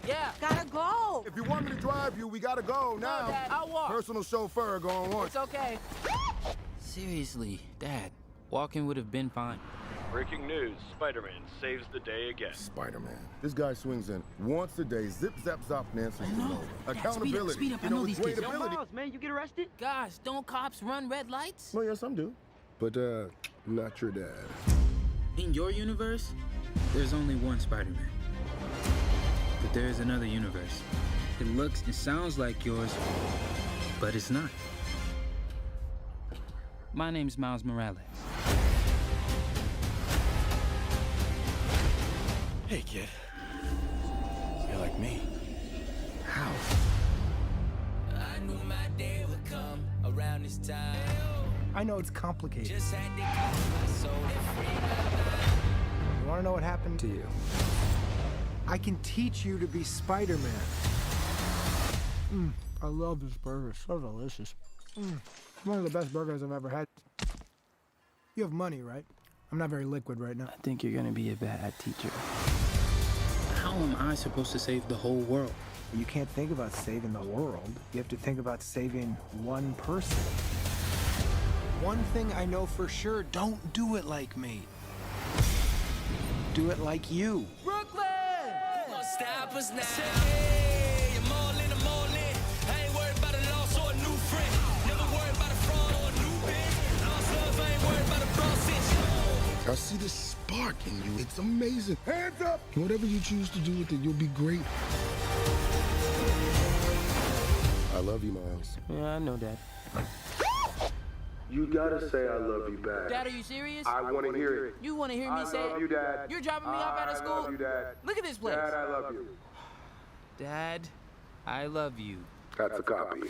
Yeah. Gotta go. If you want me to drive you, we gotta go now. No, Dad, I'll walk. Personal chauffeur going once. It's okay. Seriously, Dad, walking would have been fine. Breaking news, Spider-Man saves the day again. Spider-Man. This guy swings in once a day, zip, zap, zop, and answers the phone. Accountability. Speed up, I you know, know with these kids. great ability. Miles, man, you get arrested? Gosh, don't cops run red lights? Well, yes, some do. But, not your dad. In your universe, there's only one Spider-Man. But there is another universe. It looks and sounds like yours, but it's not. My name's Miles Morales. Hey, kid. You're like me. How? I knew my day would come around this time. I know it's complicated. Just had to get my soul and free my mind. You want to know what happened to you? I can teach you to be Spider-Man. I love this burger. So delicious. One of the best burgers I've ever had. You have money, right? I'm not very liquid right now. I think you're gonna be a bad teacher. How am I supposed to save the whole world? You can't think about saving the world. You have to think about saving one person. One thing I know for sure, don't do it like me. Do it like you. Brooklyn! Gonna stop us now. Hey, I'm all in, I'm all in. I ain't worried about a loss or a new friend. Never worried about a fraud or a new bitch. Lost love, I ain't worried about a process. I see this spark in you. It's amazing. Hands up! And whatever you choose to do with it, you'll be great. I love you, Miles. Yeah, I know, Dad. You gotta say I love you back. Dad, are you serious? I want to hear it. You want to hear me say it? I love you, Dad. You're dropping me off out of school? I love you, Dad. Look at this place. Dad, I love you. Dad, I love you. That's a copy.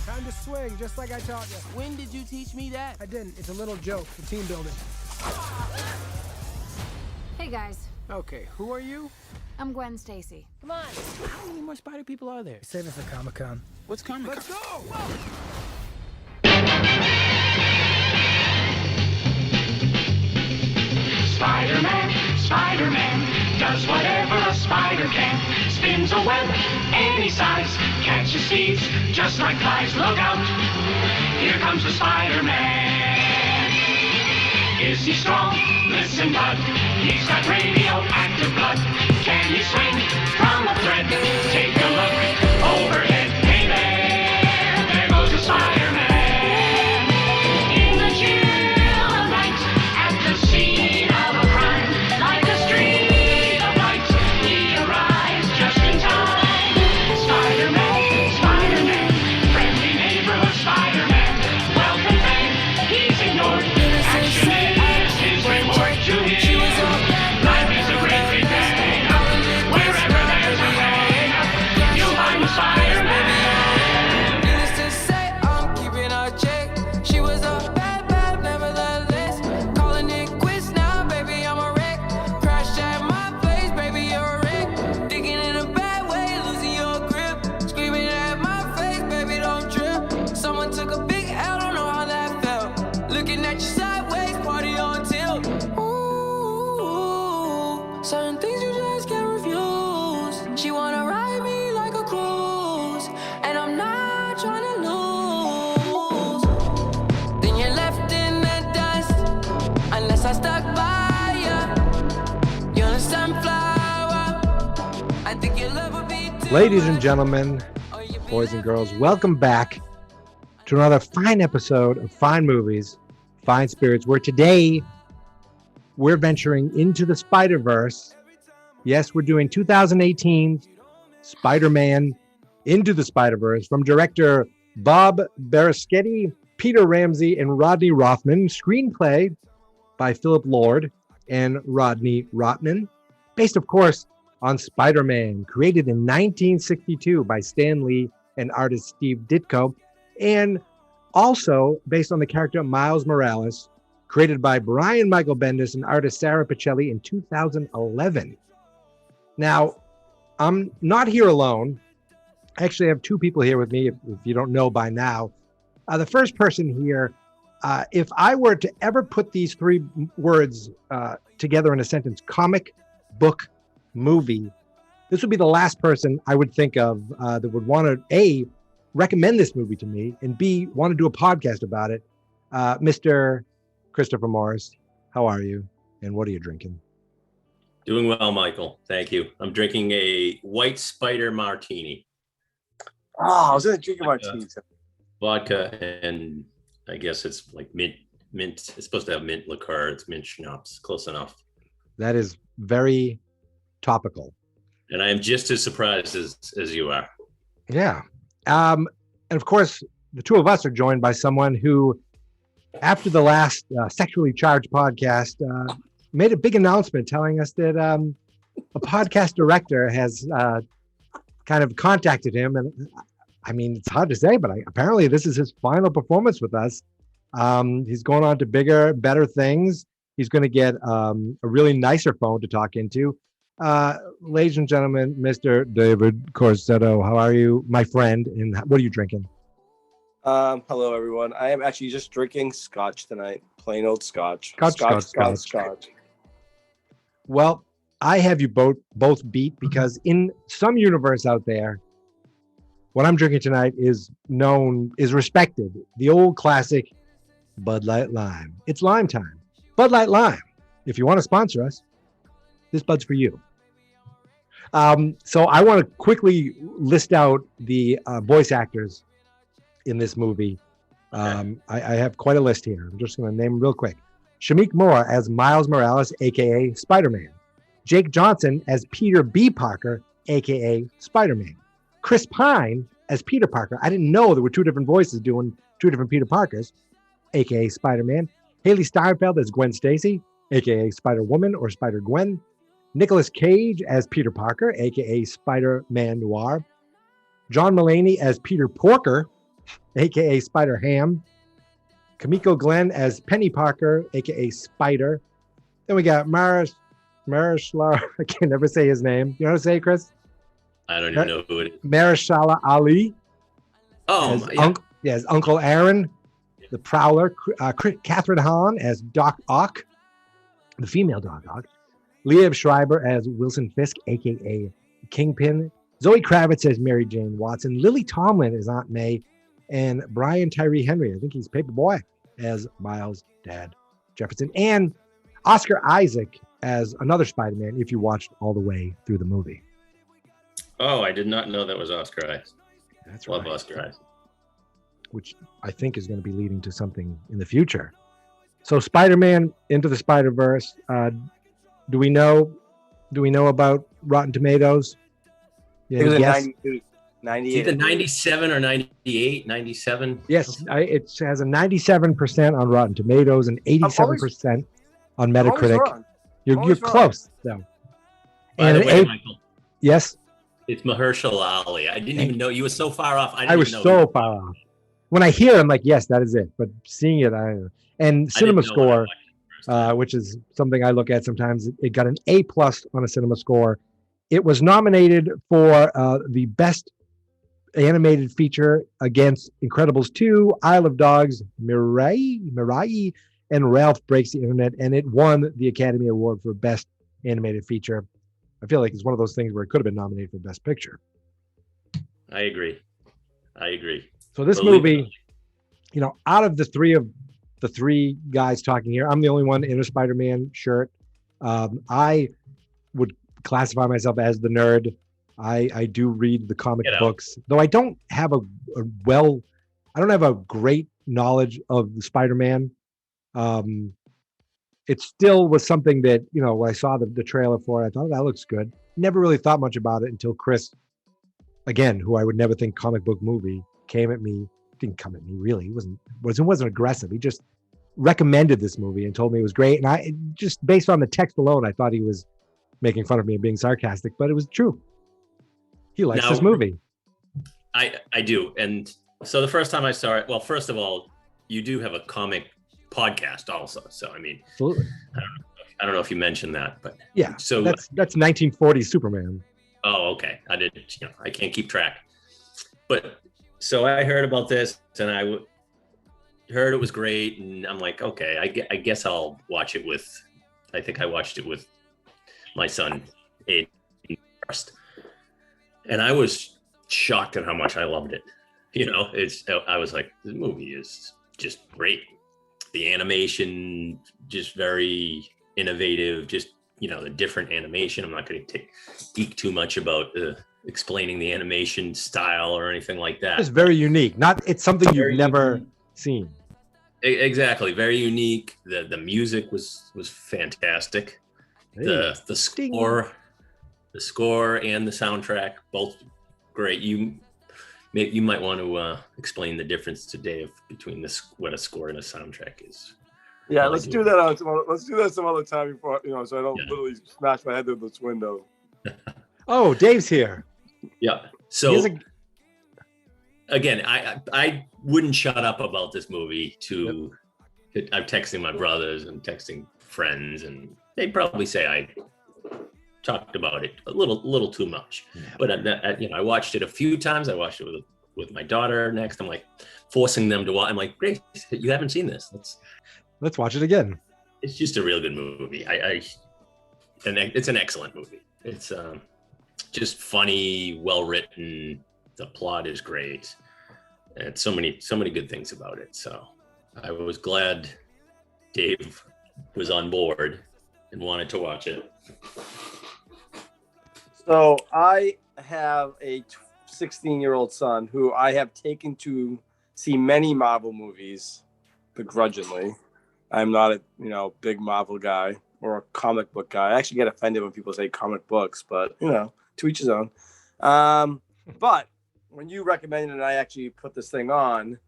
Time to swing, just like I taught you. When did you teach me that? I didn't. It's a little joke for team building. Hey guys, Okay, who are you? I'm Gwen Stacy. Come on. How many more spider people are there? Save it for Comic-Con. What's coming? Let's go! Spider-Man, Spider-Man, does whatever a spider can. Spins a web any size, catches thieves just like flies. Look out, here comes the Spider-Man. Is he strong? Listen, bud, he's got radioactive blood. Can he swing from a thread? Take a look overhead. Hey there goes the Spider-Man. In the chill of night, at the scene of a crime, like a streak of light, he arrives just in time. Spider-Man, Spider-Man, friendly neighborhood Spider-Man. Wealth and fame, he's ignored. Action is his reward to him. Life is a great big bang. Wherever there's a hang, you'll find the Spider-Man. Needless to say, I'm keeping her check. She was a bad, bad, nevertheless. Calling it quits now, baby, I'm a wreck. Crashed at my place, baby, you're a wreck. Digging in a bad way, losing your grip. Screaming at my face, baby, don't trip. Someone took a big L, don't know how that felt. Looking at you sideways, party on tilt. Ooh, certain things you just can't refuse. She wanna ride me like a cruise, and I'm not trying to lose. Then you're left in the dust, unless I stuck by ya. You're a sunflower. I think your love would be too Ladies and much. gentlemen, Or you be boys and girls, welcome back to another fine episode of Fine Movies, Fine Spirits, where today we're venturing into the Spider-Verse. Yes, we're doing 2018's Spider-Man Into the Spider-Verse from director Bob Baraschetti, Peter Ramsey, and Rodney Rothman. Screenplay by Philip Lord and Rodney Rotman. Based, of course, on Spider-Man, created in 1962 by Stan Lee and artist Steve Ditko, and also based on the character Miles Morales, created by Brian Michael Bendis and artist Sarah Pichelli in 2011. Now, I'm not here alone. I actually have two people here with me, if you don't know by now. The first person here, if I were to ever put these three words together in a sentence, comic book movie, this would be the last person I would think of that would want to A, recommend this movie to me, and B, want to do a podcast about it. Mr. Christopher Morris, how are you? And what are you drinking? Doing well, Michael. Thank you. I'm drinking a white spider martini. Oh, I was gonna drink a martini. Vodka, and I guess it's like mint. It's supposed to have mint liqueur. It's mint schnapps. Close enough. That is very topical. And I am just as surprised as you are. Yeah. And of course, the two of us are joined by someone who, after the last sexually charged podcast, made a big announcement telling us that a podcast director has kind of contacted him. And I mean, it's hard to say, but apparently this is his final performance with us. He's going on to bigger, better things. He's going to get a really nicer phone to talk into. Ladies and gentlemen, Mr. David Corsetto, how are you, my friend? And what are you drinking? Hello, everyone. I am actually just drinking scotch tonight. Plain old scotch. Scotch. Well, I have you both beat because in some universe out there, what I'm drinking tonight is respected. The old classic Bud Light Lime. It's lime time. Bud Light Lime. If you want to sponsor us, this Bud's for you. So I want to quickly list out the voice actors in this movie. I have quite a list here. I'm just going to name them real quick. Shamik Moore as Miles Morales, a.k.a. Spider-Man. Jake Johnson as Peter B. Parker, a.k.a. Spider-Man. Chris Pine as Peter Parker. I didn't know there were two different voices doing two different Peter Parkers, a.k.a. Spider-Man. Haley Steinfeld as Gwen Stacy, a.k.a. Spider-Woman or Spider-Gwen. Nicolas Cage as Peter Parker, a.k.a. Spider-Man Noir. John Mulaney as Peter Porker, a.k.a. Spider-Ham. Kamiko Glenn as Penny Parker, a.k.a. Spider. Then we got Mahershala, I can never say his name. You know how to say it, Chris? I don't even know who it is. Mahershala Ali. Oh, as Uncle Aaron. The Prowler. Catherine Hahn as Doc Ock, the female Doc Ock. Liev Schreiber as Wilson Fisk, a.k.a. Kingpin. Zoe Kravitz as Mary Jane Watson. Lily Tomlin as Aunt May. And Brian Tyree Henry, I think he's Paperboy, as Miles' dad, Jefferson. And Oscar Isaac as another Spider-Man, if you watched all the way through the movie. Oh, I did not know that was Oscar Isaac. That's Love right. Oscar Isaac. Which I think is going to be leading to something in the future. So Spider-Man Into the Spider-Verse. Do we know about Rotten Tomatoes? It was a Yes. 98. Either 97 or 98, 97. Yes, it has a 97% on Rotten Tomatoes and 87% on Metacritic. You're close, though. By the way, Michael, Yes, it's Mahershala Ali. I didn't even know you were so far off. I was so far off. When I hear it, I'm like, yes, that is it. But seeing it, and Cinema Score, which is something I look at sometimes, it got an A+ on a Cinema Score. It was nominated for the best animated feature against Incredibles 2, Isle of Dogs, Mirai, and Ralph Breaks the Internet, and it won the Academy Award for Best Animated Feature. I feel like it's one of those things where it could have been nominated for Best Picture. I agree. So this movie, out of the three guys talking here, I'm the only one in a Spider-Man shirt. I would classify myself as the nerd. I do read the comic books, though I don't have a great knowledge of the Spider-Man. It still was something that, when I saw the trailer for it, I thought that looks good. Never really thought much about it until Chris, again, who I would never think comic book movie, came at me. Didn't come at me really. He wasn't aggressive. He just recommended this movie and told me it was great. And I just, based on the text alone, I thought he was making fun of me and being sarcastic, but it was true. He likes this movie. I do. And so the first time I saw it, well, first of all, you do have a comic podcast also. So, I mean, absolutely. I don't know if you mentioned that, but yeah. So that's 1940 Superman. Oh, okay. I didn't, I can't keep track. But so I heard about this and I heard it was great. And I'm like, okay, I guess I'll watch it I think I watched it with my son, Aiden, first, and I was shocked at how much I loved it. I was like, this movie is just great. The animation, just very innovative, just, the different animation. I'm not going to geek too much about explaining the animation style or anything like that. It's very unique. It's something you've never unique. seen. Exactly. Very unique. The music was fantastic. Hey. The score and the soundtrack, both great. You might want to explain the difference today between what a score and a soundtrack is. Yeah, let's do that. Let's do that some other time before, so I don't literally smash my head through this window. Oh, Dave's here. Yeah. So again, I wouldn't shut up about this movie. I'm texting my brothers and texting friends, and they'd probably say I talked about it a little too much. But I watched it a few times. I watched it with my daughter next. I'm like forcing them to watch. I'm like, Grace, you haven't seen this. Let's watch it again. It's just a real good movie. And it's an excellent movie. It's just funny, well written. The plot is great, and so many good things about it. So I was glad Dave was on board and wanted to watch it. So I have a 16-year-old son who I have taken to see many Marvel movies begrudgingly. I'm not a big Marvel guy or a comic book guy. I actually get offended when people say comic books, but to each his own. But when you recommended and I actually put this thing on,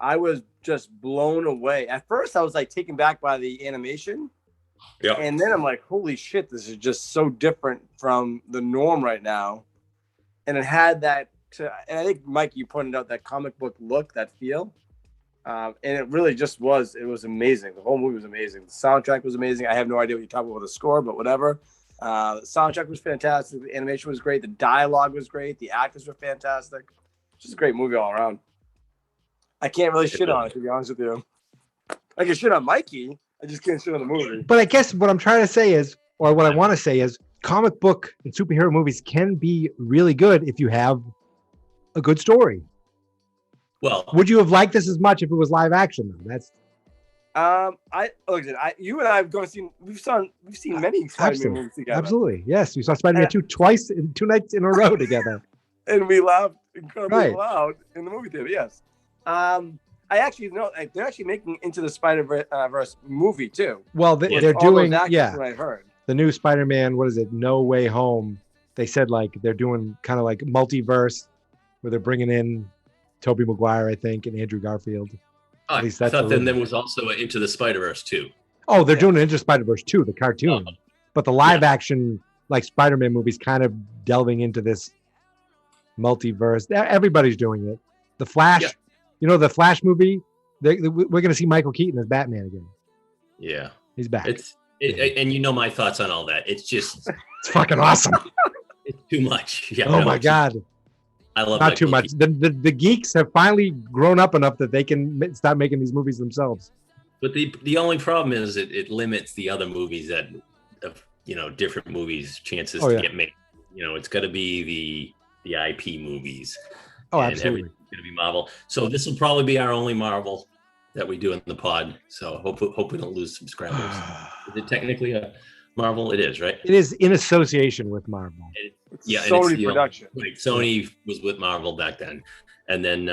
I was just blown away. At first, I was like taken back by the animation. Yeah. And then I'm like, holy shit, this is just so different from the norm right now. And it had that, and I think, Mike, you pointed out that comic book look, that feel. And it really just was amazing. The whole movie was amazing. The soundtrack was amazing. I have no idea what you're talking about with the score, but whatever. The soundtrack was fantastic. The animation was great. The dialogue was great. The actors were fantastic. Just a great movie all around. I can't really shit on it, to be honest with you. I can shit on Mikey. I just can't shit on the movie. But I guess what I'm trying to say is, or what I want to say is, comic book and superhero movies can be really good if you have a good story. Well, would you have liked this as much if it was live action though? That's you and I have we've seen many Spider-Man movies together. Absolutely. Yes. We saw Spider-Man 2 twice in 2 nights in a row together. And we laughed incredibly loud in the movie theater, yes. I actually know they're actually making Into the Spider-Verse movie too. Well, they're doing what I heard. The new Spider-Man, what is it? No Way Home. They said like they're doing kind of like multiverse where they're bringing in Tobey Maguire, I think, and Andrew Garfield. Oh, I thought then there was also Into the Spider-Verse 2. Oh, they're doing Into Spider-Verse 2, the cartoon. But the live action like Spider-Man movies kind of delving into this multiverse. Everybody's doing it. The Flash, the Flash movie, we're going to see Michael Keaton as Batman again. Yeah. He's back. And my thoughts on all that. It's just... it's fucking awesome. It's too much. Yeah. Oh my God. I love not too much. The geeks have finally grown up enough that they can stop making these movies themselves. But the only problem is it limits the other movies that different movies chances to get made. It's got to be the IP movies. Oh, and absolutely. Everything's going to be Marvel. So this will probably be our only Marvel that we do in the pod. So hope we don't lose subscribers. Is it technically a Marvel? It is, right? It is in association with Marvel. Sony production. Right. Sony was with Marvel back then. And then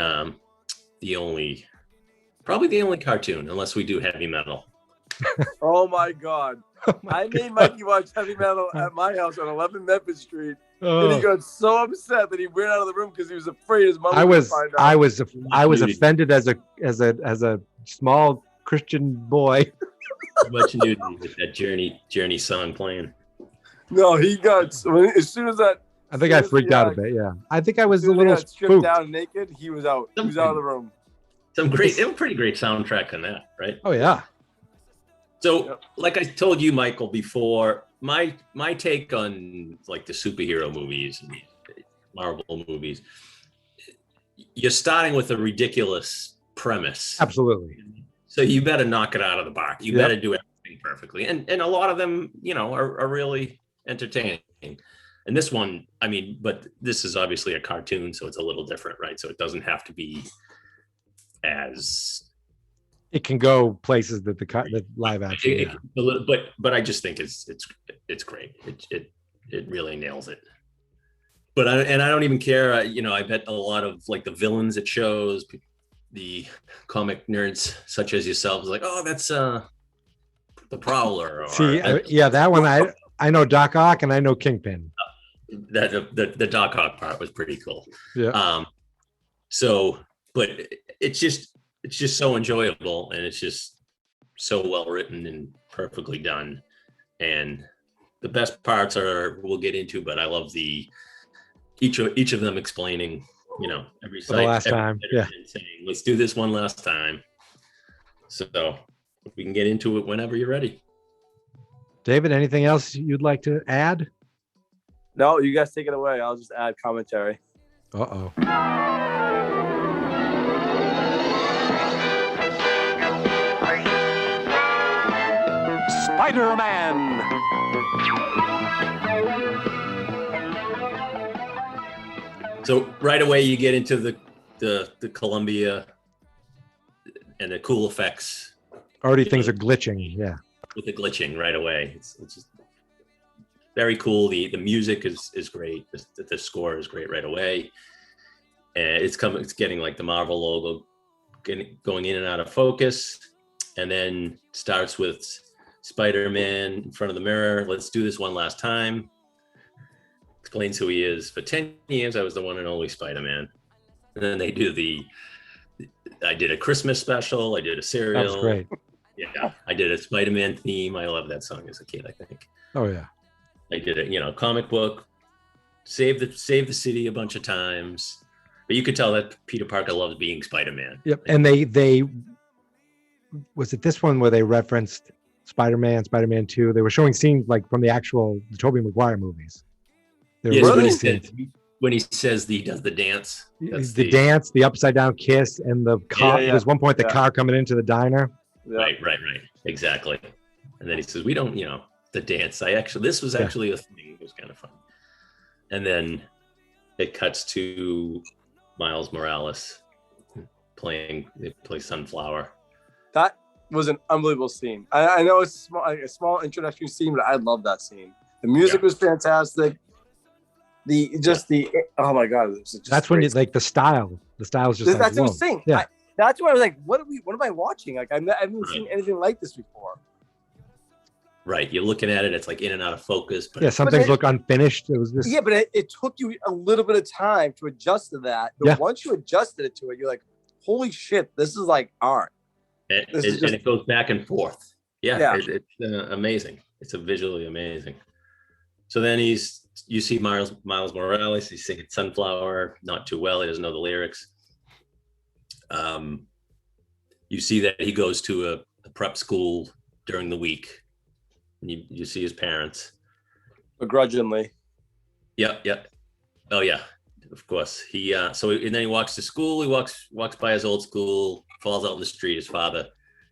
probably the only cartoon, unless we do Heavy Metal. Oh my God. I made Mikey watch Heavy Metal at my house on 11 Memphis Street. And he got so upset that he ran out of the room because he was afraid his mother would find out. I was offended as a small Christian boy. Much nudity with that Journey song playing. No, he got as soon as that. I think I freaked out a bit. Yeah, I think I was a little stripped spooked. down naked. He was out. He was out of the room. Pretty great soundtrack on that, right? Oh yeah. So, like I told you, Michael, before, my take on like the superhero movies and Marvel movies, you're starting with a ridiculous premise. Absolutely. So you better knock it out of the park. You better do everything perfectly. And a lot of them, are really entertaining. And this one, I mean, but this is obviously a cartoon, so it's a little different, right? So it doesn't have to be as It can go places that the live action. it- Yeah. a little, but I just think it's great. It really nails it. But I don't even care. I bet a lot of like the villains it shows, the comic nerds such as yourselves, like, oh, that's the Prowler. Or, See, that one I know Doc Ock and I know Kingpin. that the Doc Ock part was pretty cool. Yeah. But it's just so enjoyable, and it's just so well written and perfectly done. And the best parts we'll get into, but I love each of them explaining, every For the last time. Yeah. and saying, let's do this one last time. So we can get into it whenever you're ready. David, anything else you'd like to add? No, you guys take it away. I'll just add commentary. Uh-oh. Spider-Man. So right away you get into the Columbia and the cool effects Already things are glitching. Yeah. with the glitching right away. It's just very cool. The music is great. The score is great right away. And it's getting like the Marvel logo going in and out of focus, and then starts with Spider-Man in front of the mirror. Let's do this one last time. Explains who he is. For 10 years, I was the one and only Spider-Man. And then they do I did a Christmas special. I did a cereal. That was great. Yeah, I did a Spider-Man theme. I love that song as a kid, I think. Oh yeah. I did a comic book, save the city a bunch of times. But you could tell that Peter Parker loves being Spider-Man. Yep. And they was it this one where they referenced Spider-Man, Spider-Man 2? They were showing scenes like from the Tobey Maguire movies. They were Yes, really when he says he does the dance. That's the dance, the upside down kiss, and the car. Yeah. There's one point the car coming into the diner. Right. Exactly. And then he says, we don't, the dance. This was actually a thing. It was kind of fun. And then it cuts to Miles Morales they play Sunflower. That was an unbelievable scene. I know it's a small introductory scene, but I love that scene. The music was fantastic. Oh my god! That's when you like the style. The style is just. That's what I'm saying. Yeah. That's why I was like, what am I watching? Like, I haven't seen anything like this before. Right. You're looking at it. It's like in and out of focus. But Yeah. Some things look unfinished. It was just. Yeah, but it took you a little bit of time to adjust to that. But Yeah. once you adjusted it to it, you're like, holy shit, this is like art. And it goes back and forth. Yeah. It's amazing. It's visually amazing. So then you see Miles Morales. He's singing Sunflower not too well. He doesn't know the lyrics. You see that he goes to a prep school during the week. And you see his parents. Begrudgingly. Yep. Oh yeah, of course. And then he walks to school. He walks by his old school, falls out in the street. His father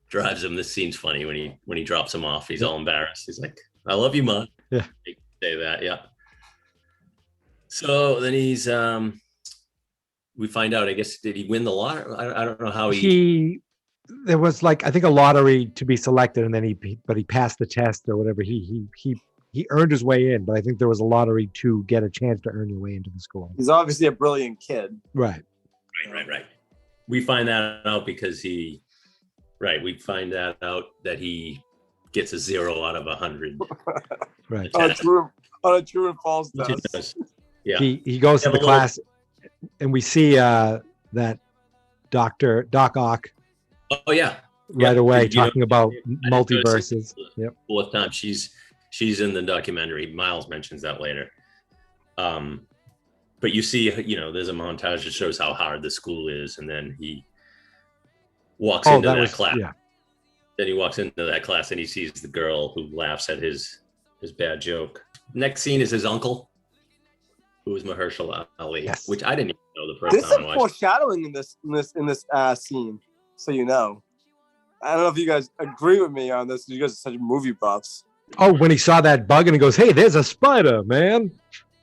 drives him. This scene's funny when he drops him off. He's all embarrassed. He's like, "I love you, Mom." Yeah. They say that. Yeah. So then he's we find out, I guess, did he win the lottery? I don't know how There was like, I think, a lottery to be selected, and then he passed the test or whatever. He earned his way in, but I think there was a lottery to get a chance to earn your way into the school. He's obviously a brilliant kid. Right. Right. We find that out because we find that out that he gets a 0 out of 100. Right. On a true and false test. Yeah. He goes to the class, and we see that Doc Ock. Oh yeah. Right away, talking about multiverses. Yep. Fourth time she's in the documentary. Miles mentions that later. But you see, there's a montage that shows how hard the school is, and then he walks into that class. Yeah. Then he walks into that class and he sees the girl who laughs at his bad joke. Next scene is his uncle, who is Mahershala Ali, which I didn't even know the first There's time some I watched. foreshadowing in this scene, so you know. I don't know if you guys agree with me on this. You guys are such movie buffs. Oh, when he saw that bug and he goes, "Hey, there's a spider, man."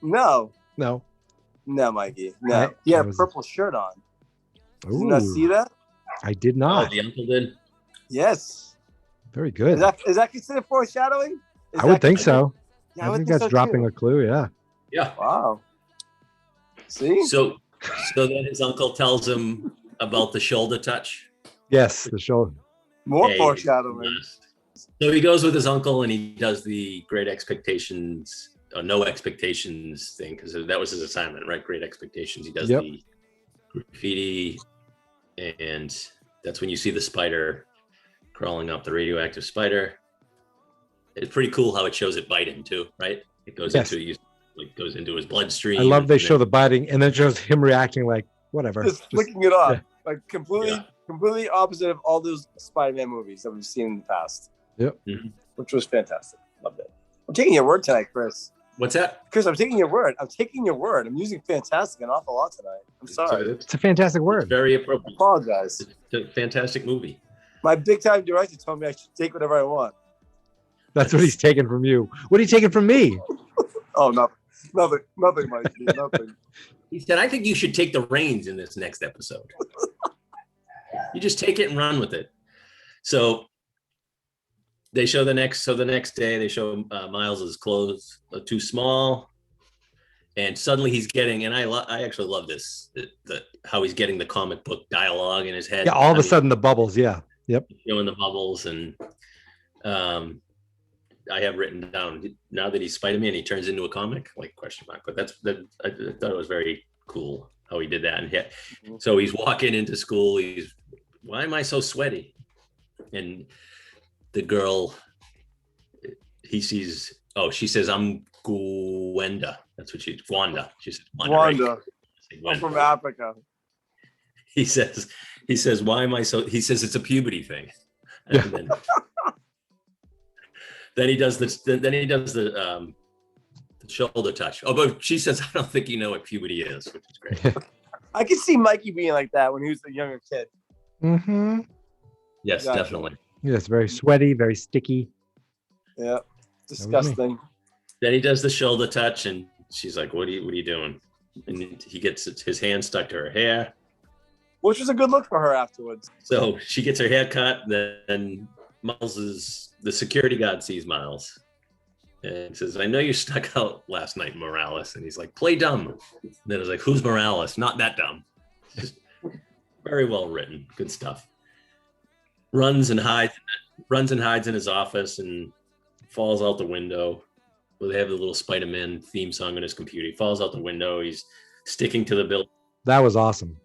No, No. no, Mikey. No, Right. he had That a was- purple shirt on. Did you Ooh, not see that? I did Oh, not. the uncle did. Yes. Very good. Is that considered foreshadowing? Is I would that think considered- so. Yeah, I would think that's so, dropping too. a clue. Yeah. Yeah. Wow. See? So then his uncle tells him about the shoulder touch. Yes, the show. More Hey, foreshadowing. So he goes with his uncle and he does the Great Expectations or No Expectations thing because that was his assignment, right? Great Expectations. He does Yep. the graffiti, and that's when you see the spider crawling up, the radioactive spider. It's pretty cool how it shows it bite him too, right? It goes Yes. into goes into his bloodstream. I love they and show then- the biting and then it shows him reacting like whatever. Just Just- flicking it off. yeah. Like completely, Yeah. completely opposite of all those Spider-Man movies that we've seen in the past. Yep. Mhm. Which was fantastic. Loved it. I'm taking your word tonight, Chris. What's that? Chris, I'm taking your word. I'm taking your word. I'm using fantastic an awful lot tonight. I'm sorry. It's It's a fantastic it's word. very I appropriate. apologize. It's a fantastic movie. My big time director told me I should take whatever I want. That's what he's taking from you. What are you taking from me? Oh, nothing, Mikey, nothing. He said, I think you should take the reins in this next episode. You just take it and run with it. So they show the next day, they show Miles's clothes are too small. And suddenly he's getting, and I actually love this, how he's getting the comic book dialogue in his head. Yeah, all of I a mean, sudden the bubbles. Yeah. Yep. showing the bubbles. And I have written down, now that he's Spider-Man, he turns into a comic, like question mark. But I thought it was very cool how he did that. And so he's walking into school. Why am I so sweaty? And the girl, he sees, she says, I'm Gwenda. That's what Wanda. She says, Wanda. right? Wanda. I'm from Africa. He says, why am I so, he says it's a puberty thing. And then he does this, then he does the shoulder touch. Oh, but she says, I don't think you know what puberty is, which is great. I could see Mikey being like that when he was a younger kid. Mm-hmm. Yes, Exactly. definitely. Yes, very sweaty, very sticky. Yeah. Disgusting. Then he does the shoulder touch and she's like, what are you doing? And he gets his hand stuck to her hair. Which was a good look for her afterwards. So she gets her hair cut. Then the security guard sees Miles and says, I know you stuck out last night, Morales. And he's like, play dumb. And then it's like, who's Morales? Not that dumb. Just very well written. Good stuff. Runs and hides in his office and falls out the window. Well, they have the little Spider-Man theme song on his computer. He falls out the window. He's sticking to the building. That was awesome.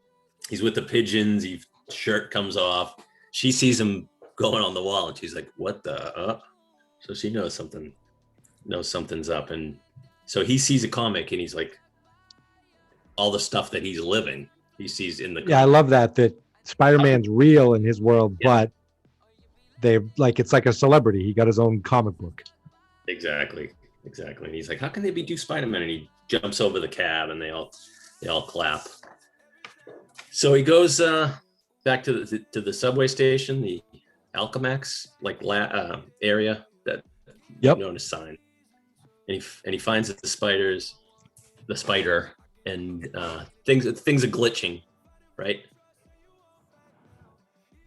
He's with the pigeons. His shirt comes off. She sees him going on the wall and she's like, what the? So she knows something's up. And so he sees a comic and he's like, all the stuff that he's living, he sees in the Yeah, I love that Spider-Man's real in his world, but it's like a celebrity. He got his own comic book. Exactly. And he's like, how can they do Spider-Man? And he jumps over the cab and they all clap. So he goes back to the subway station, the Alchemax area that known as sign. And he finds the spider, and things are glitching, right?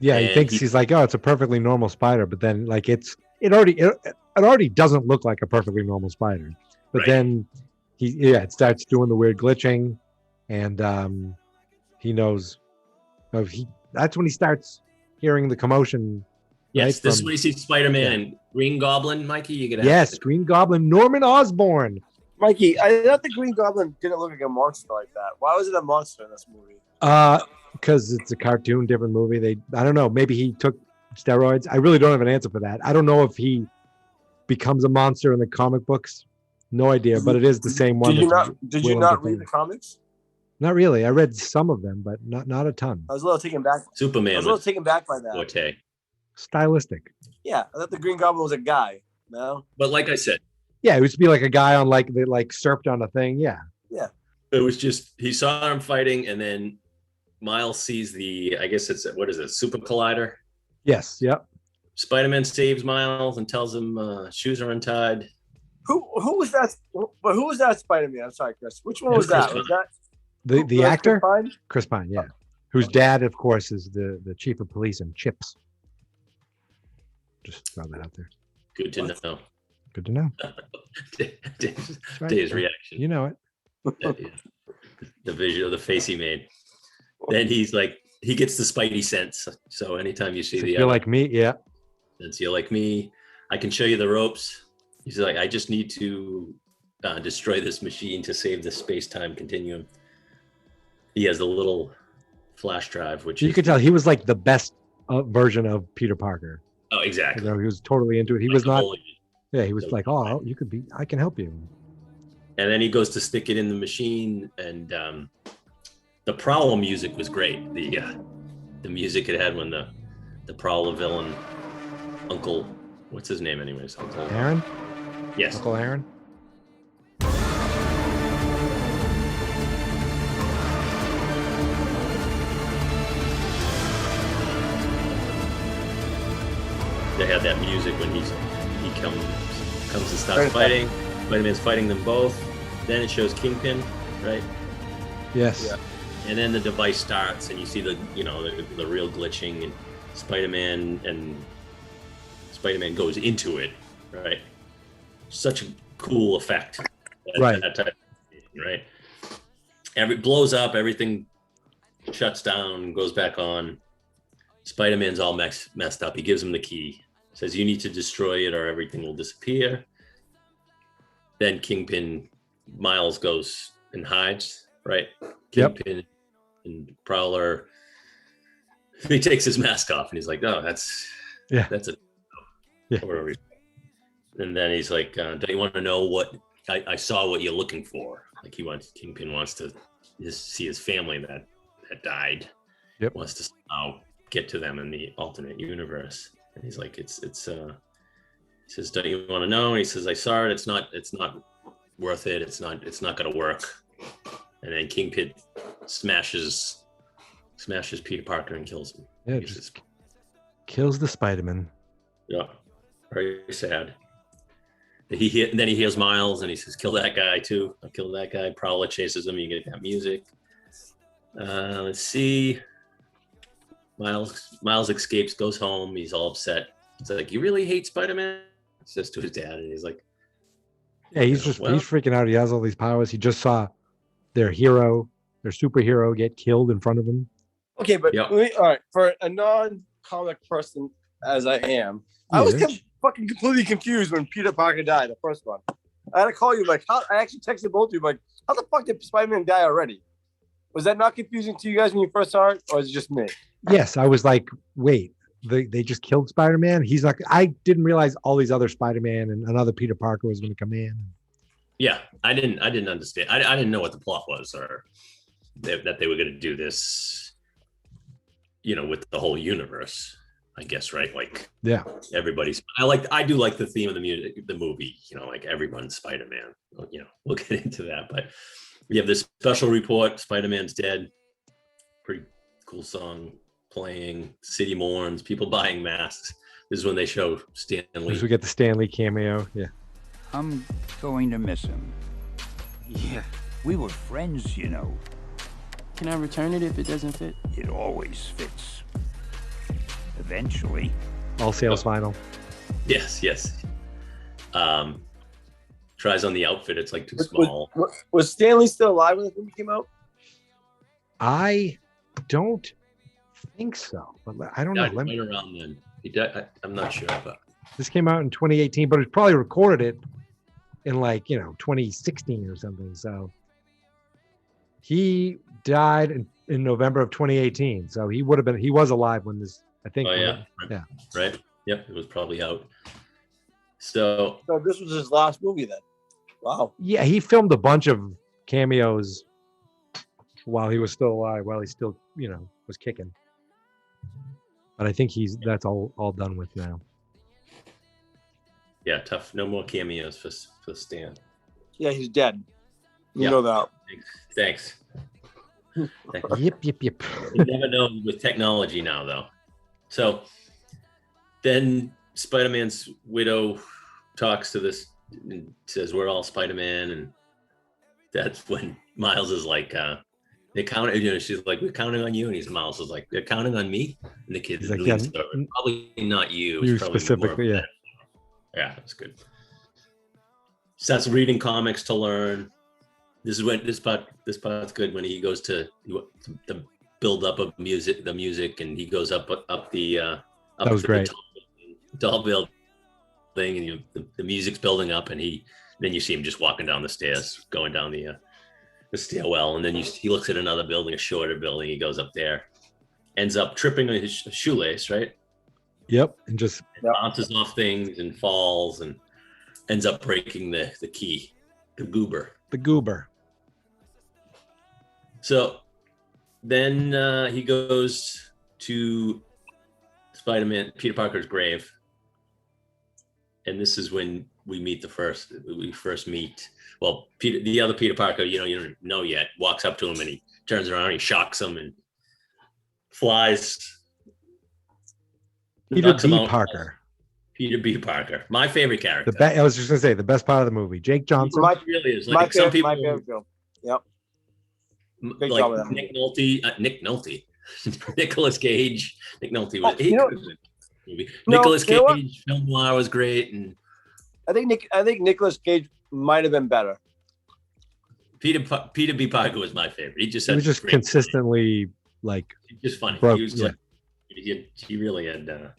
Yeah, he And thinks he's like, oh, it's a perfectly normal spider, but then like it already doesn't look like a perfectly normal spider. But Right. then it starts doing the weird glitching, and he knows that's when he starts hearing the commotion. Yes, right, this is from- when you see Spider-Man and Green Goblin, Mikey. You're gonna Yes, Green Goblin, Norman Osborn. Mikey, I thought the Green Goblin didn't look like a monster like that. Why was it a monster in this movie? Because it's a cartoon, different movie. I don't know. Maybe he took steroids. I really don't have an answer for that. I don't know if he becomes a monster in the comic books. No idea, but it is the same one. Did you with not Willem read Dafoe. the comics? Not really. I read some of them, but not a ton. I was a little taken back. Superman I was a little with taken back by that. Forte. Stylistic. Yeah, I thought the Green Goblin was a guy. No. But like I said, Yeah, it used to be like a guy on they surfed on a thing. Yeah. Yeah. it was just he saw him fighting, and then Miles sees I guess it's what is it, Super Collider. Yes. Yep. Spider-Man saves Miles and tells him shoes are untied. Who was that? But who was that Spider-Man? I'm sorry, Chris. Which one It was was Chris that? Was Pine. that The was actor Chris Pine? Chris Pine, yeah, whose dad, of course, is the chief of police in Chips. Just throw that out there. Good to know. Good to know. Dave's, right. Dave's reaction. You know it. The visual, the face he made. Then he's like, he gets the Spidey sense. So anytime you see So the you're like me, yeah. since you're like me, I can show you the ropes. He's like, I just need to destroy this machine to save the space-time continuum. He has a little flash drive, which You is, could tell he was like the best version of Peter Parker. oh, exactly. You know, he was totally into it. He was Like not. the whole- Yeah, he was like, "Oh, you could be. I can help you." And then he goes to stick it in the machine, and the Prowler music was great. The music it had when the Prowler villain, Uncle, what's his name anyways? Uncle Aaron, Yes. Uncle Aaron. They had that music when he comes and starts fighting. Spider-Man's fighting them both. Then it shows Kingpin, right? Yes. Yeah. And then the device starts, and you see the real glitching, and Spider-Man goes into it, right? Such a cool effect, Right. That type of thing, right? It blows up, everything shuts down, goes back on. Spider-Man's all messed up. He gives him the key, says you need to destroy it or everything will disappear. Then Kingpin, Miles goes and hides, right? Yep. Kingpin and Prowler, he takes his mask off and he's like, "Oh, that's Yeah. a Yeah. whatever." And then he's like, "Don't you want to know what I saw? What you're looking for?" Like Kingpin wants to see his family that died. Yep. Wants to somehow get to them in the alternate universe. And he's like, it's he says, "Don't you want to know?" And he says, "I saw it. It's not worth it. It's not gonna work." And then Kingpin smashes Peter Parker and kills him. Yeah, He's just kills the Spider-Man. yeah, very sad. Then he hears Miles and he says, "Kill that guy too. I'll kill that guy." Prowler chases him. You get that music. Let's see. Miles escapes, goes home. He's all upset. It's like, "You really hate Spider-Man?" He says to his dad, and he's like, Yeah, he's Yeah, well- he's freaking out. He has all these powers. He just saw their superhero get killed in front of him. Okay, but Yep. all right, for a non-comic person as I am, I was Yes. fucking completely confused when Peter Parker died, the first one. I had to call you, like, I actually texted both of you, like, how the fuck did Spider-Man die already? Was that not confusing to you guys when you first saw it, or is it just me? Yes, I was like, wait, they just killed Spider-Man. He's like, I didn't realize all these other Spider-Man and another Peter Parker was going to come in. "Yeah, I didn't understand. I didn't know what the plot was, or that they were going to do this, with the whole universe. I guess, right? Like Yeah, everybody's. I do like the theme of the movie. Like everyone's Spider-Man. We'll get into that, but we have this special report. Spider-Man's dead. Pretty cool song playing. City mourns. People buying masks. This is when they show Stan Lee. we get the Stan Lee cameo. Yeah, I'm going to miss him. Yeah. We were friends, you know. Can I return it if it doesn't fit? It always fits. Eventually. all sales final. Yes. Tries on the outfit. It's like too small. Was Stanley still alive when the movie came out? I don't think so, but I don't know. Died right around then. He died. I'm not sure, but This came out in 2018, but it probably recorded it in 2016 or something. So he died in November of 2018. So he was alive when this, I think. oh yeah, Yeah. right. Yep, it was probably out. So So this was his last movie then. Wow. Yeah, he filmed a bunch of cameos while he was still alive, while he still, was kicking. But I think that's all done with now. yeah, tough. No more cameos for Stan. Yeah, he's dead. You Yeah. know that. Thanks. Yep. You never know with technology now, though. So then Spider-Man's widow talks to this and says we're all Spider-Man, and that's when Miles is like, they count, she's like, we're counting on you, and Miles is like, they're counting on me, and the kid like, leans over, probably not you. You It's probably specifically, more- yeah. Yeah, that's good. Starts reading comics to learn. This is when this part's good when he goes to the build up of the music, and he goes up the up That was to great. the tall building, and the music's building up, and then you see him just walking down the stairs, going down the stairwell, and then he looks at another building, a shorter building. He goes up there, ends up tripping on his shoelace, right? Yep, and just Bounces off things and falls, and ends up breaking the key, the goober. The goober. So then he goes to Spider-Man, Peter Parker's grave. And this is when we first meet. Well, the other Peter Parker, you don't know yet, walks up to him and he turns around, he shocks him and flies. Peter knocks him B. out. Parker. Peter B. Parker, my favorite character. I was just gonna say the best part of the movie. Jake Johnson. He really is. Like some people, my favorite film. Yep. Big like job with that Nick Nolte, Nicolas Cage. Nick Nolte was movie. No, Nicolas you know what? Cage film noir was great, and I think Nicolas Cage might have been better. Peter B. Parker was my favorite. He just He was just consistently like just funny. broke- He was yeah. like he really had.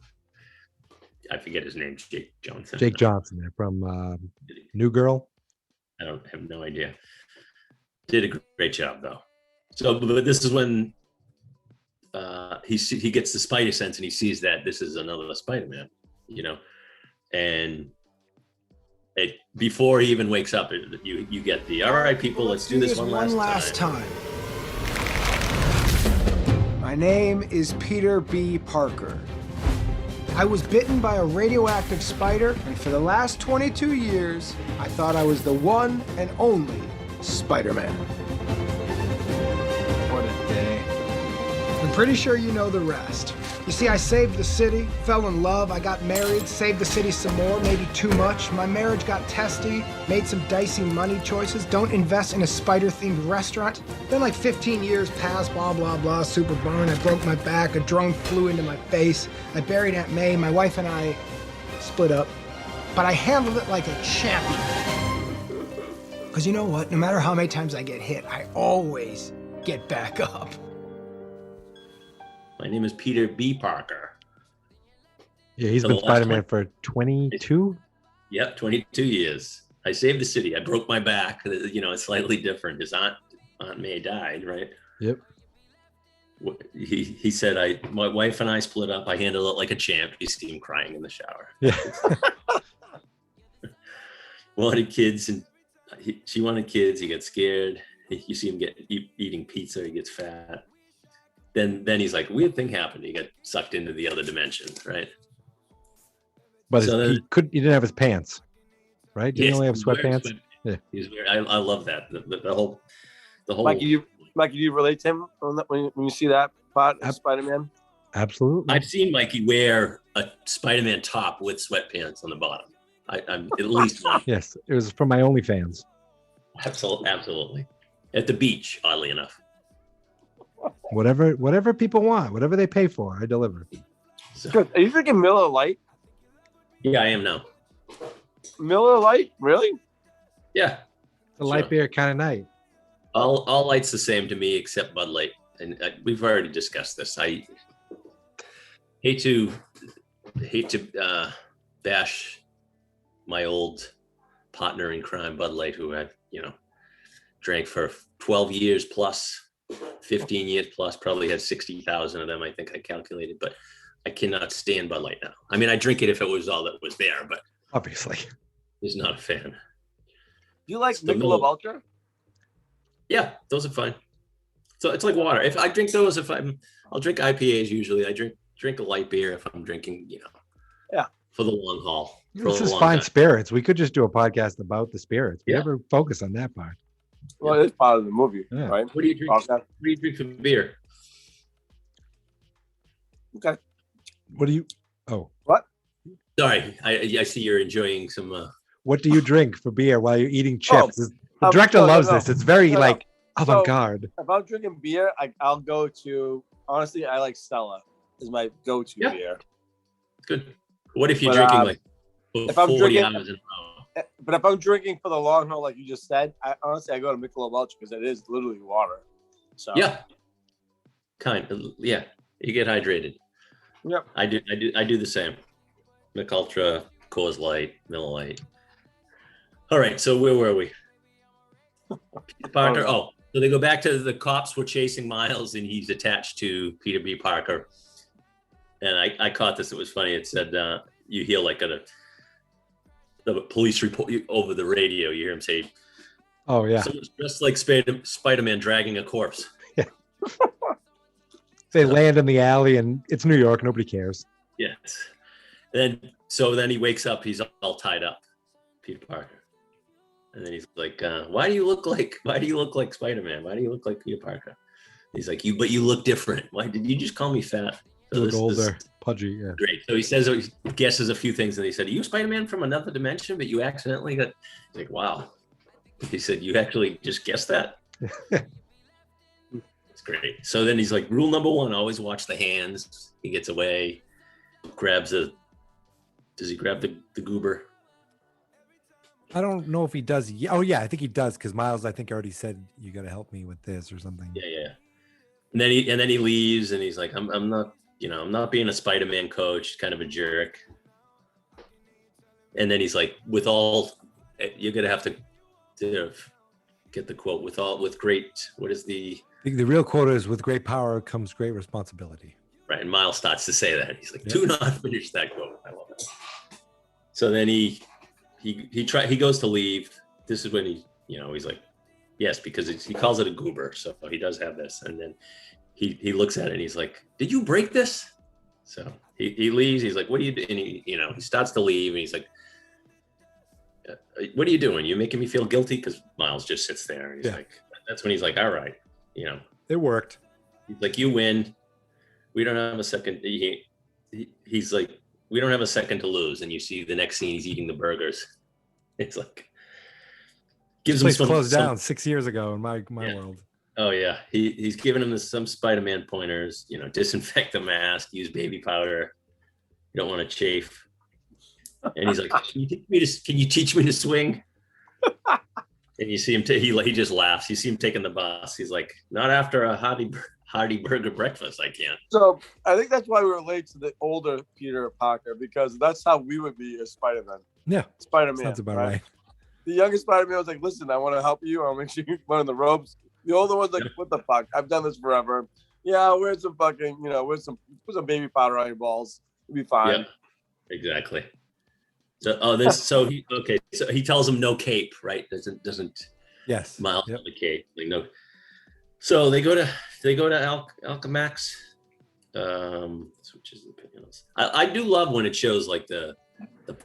I forget his name. Jake Johnson. Jake Johnson there from New Girl. I don't have no idea. Did a great job though. So, but this is when he gets the spider sense and he sees that this is another Spider-Man, and before he even wakes up, you get the all right, people, let's do this one last time. My name is Peter B. Parker. I was bitten by a radioactive spider, and for the last 22 years, I thought I was the one and only Spider-Man. What a day. I'm pretty sure you know the rest. You see, I saved the city, fell in love, I got married, saved the city some more, maybe too much. My marriage got testy, made some dicey money choices, don't invest in a spider-themed restaurant. Then like 15 years passed, blah, blah, blah, super burn. I broke my back, a drone flew into my face. I buried Aunt May, my wife and I split up. But I handled it like a champion. Because you know what? No matter how many times I get hit, I always get back up. My name is Peter B. Parker. Yeah, he's For been the last Spider-Man for 22. Yep, 22 years. I saved the city. I broke my back. It's slightly different. His Aunt May died, right? Yep. He said, my wife and I split up. I handled it like a champ. You see him crying in the shower. Yeah. Wanted kids, and she wanted kids. He got scared. You see him eating pizza. He gets fat. Then he's like, weird thing happened. He got sucked into the other dimension, right? But So he didn't have his pants, right? Did he only have sweatpants? Yeah. I love that. The whole. Mikey, do you relate to him when you see that part of Spider-Man? Absolutely. I've seen Mikey wear a Spider-Man top with sweatpants on the bottom. I'm at least one. Yes, it was from my OnlyFans. Absolutely. At the beach, oddly enough. Whatever people want, whatever they pay for, I deliver. Good. Are you drinking Miller Lite? Yeah, I am now. Miller Lite, really? Yeah. It's a light beer kind of night. All light's the same to me except Bud Light, and we've already discussed this. I hate to bash my old partner in crime, Bud Light, who I drank for 12 years plus, 15 years plus, probably had 60,000 of them, I think I calculated, but I cannot stand Bud Light now. I mean, I drink it if it was all that was there, but obviously, he's not a fan. Do you like the Michelob Ultra? Yeah, those are fine. So it's like water. If I drink those, I'll drink IPAs usually. I drink a light beer if I'm drinking, yeah, for the long haul. This is fine spirits. We could just do a podcast about the spirits. We never focus on that part. Well, it's part of the movie, Yeah. right? What do you drink? What do you drink for beer? Okay. What do you? Oh, what? Sorry, I see you're enjoying some What do you drink for beer while you're eating chips? The director no, loves no. this. It's very No, no. like So, avant-garde. if I'm drinking beer, I'll go to, honestly, I like Stella is my go-to beer. Good. What if you're But, drinking like if I'm 40 drinking- hours in a row? But if I'm drinking for the long haul, like you just said, I go to Michelob Ultra because it is literally water. So Yeah. Yeah. You get hydrated. Yep. I do the same. Mick Ultra, Coors Light, Miller Lite. All right. So where were we? Peter Parker. Oh, so they go back to the cops were chasing Miles and he's attached to Peter B. Parker. And I caught this. It was funny. It said you hear like the police report over the radio. You hear him say, Oh yeah. someone's dressed like Spider-Man dragging a corpse. They land in the alley and it's New York. Nobody cares. Yes. Then he wakes up. He's all tied up, Peter Parker. And then he's like, "Why do you look like Spider-Man? Why do you look like Peter Parker?" He's like, "But you look different. Why did you just call me fat?" So Look this older, pudgy. Yeah. great. So he says, he guesses a few things, and he said, "Are you Spider-Man from another dimension? But you accidentally got." He's like, "Wow." He said, "You actually just guessed that." It's great. So then he's like, "Rule number 1: always watch the hands." He gets away, does he grab the goober? I don't know if he does. Oh yeah, I think he does because Miles, I think, already said you got to help me with this or something. Yeah. And then he leaves, and he's like, I'm not, I'm not being a Spider-Man coach, kind of a jerk. And then he's like, you're gonna have to get the quote with great. What is the real quote is, "With great power comes great responsibility." Right, and Miles starts to say that. He's like, "Do not finish that quote." I love it. So then he goes to leave. This is when he's like, yes, because he calls it a goober, so he does have this. And then he looks at it and he's like, "Did you break this?" So he leaves. He's like, "What are you doing?" And he starts to leave, and he's like, "What are you doing? You're making me feel guilty." Because Miles just sits there, and he's like, that's when he's like, "All right, it worked." He's like, "You win. We don't have a second." He's like, "We don't have a second to lose." And you see the next scene, he's eating the burgers. It's like, gives him Place some closed down 6 years ago in my world. Oh yeah, he's giving him some Spider-Man pointers. Disinfect the mask, use baby powder. You don't want to chafe. And he's like, "Can you teach me to swing?" And you see him. He just laughs. You see him taking the bus. He's like, "Not after a hearty burger breakfast. I can't." So I think that's why we relate to the older Peter Parker, because that's how we would be as Spider-Man. Yeah, Spider-Man. sounds about right. The youngest Spider-Man was like, "Listen, I want to help you. I'll make sure you run in the ropes." The older one's like, "What the fuck? I've done this forever. Yeah, wear some fucking, put some baby powder on your balls. You'll be fine." Yeah, exactly. So so he tells him no cape, right? Doesn't Yes. Miles have the cape. Like, no. So they go to Alchemax. Switches the panels. I do love when it shows like the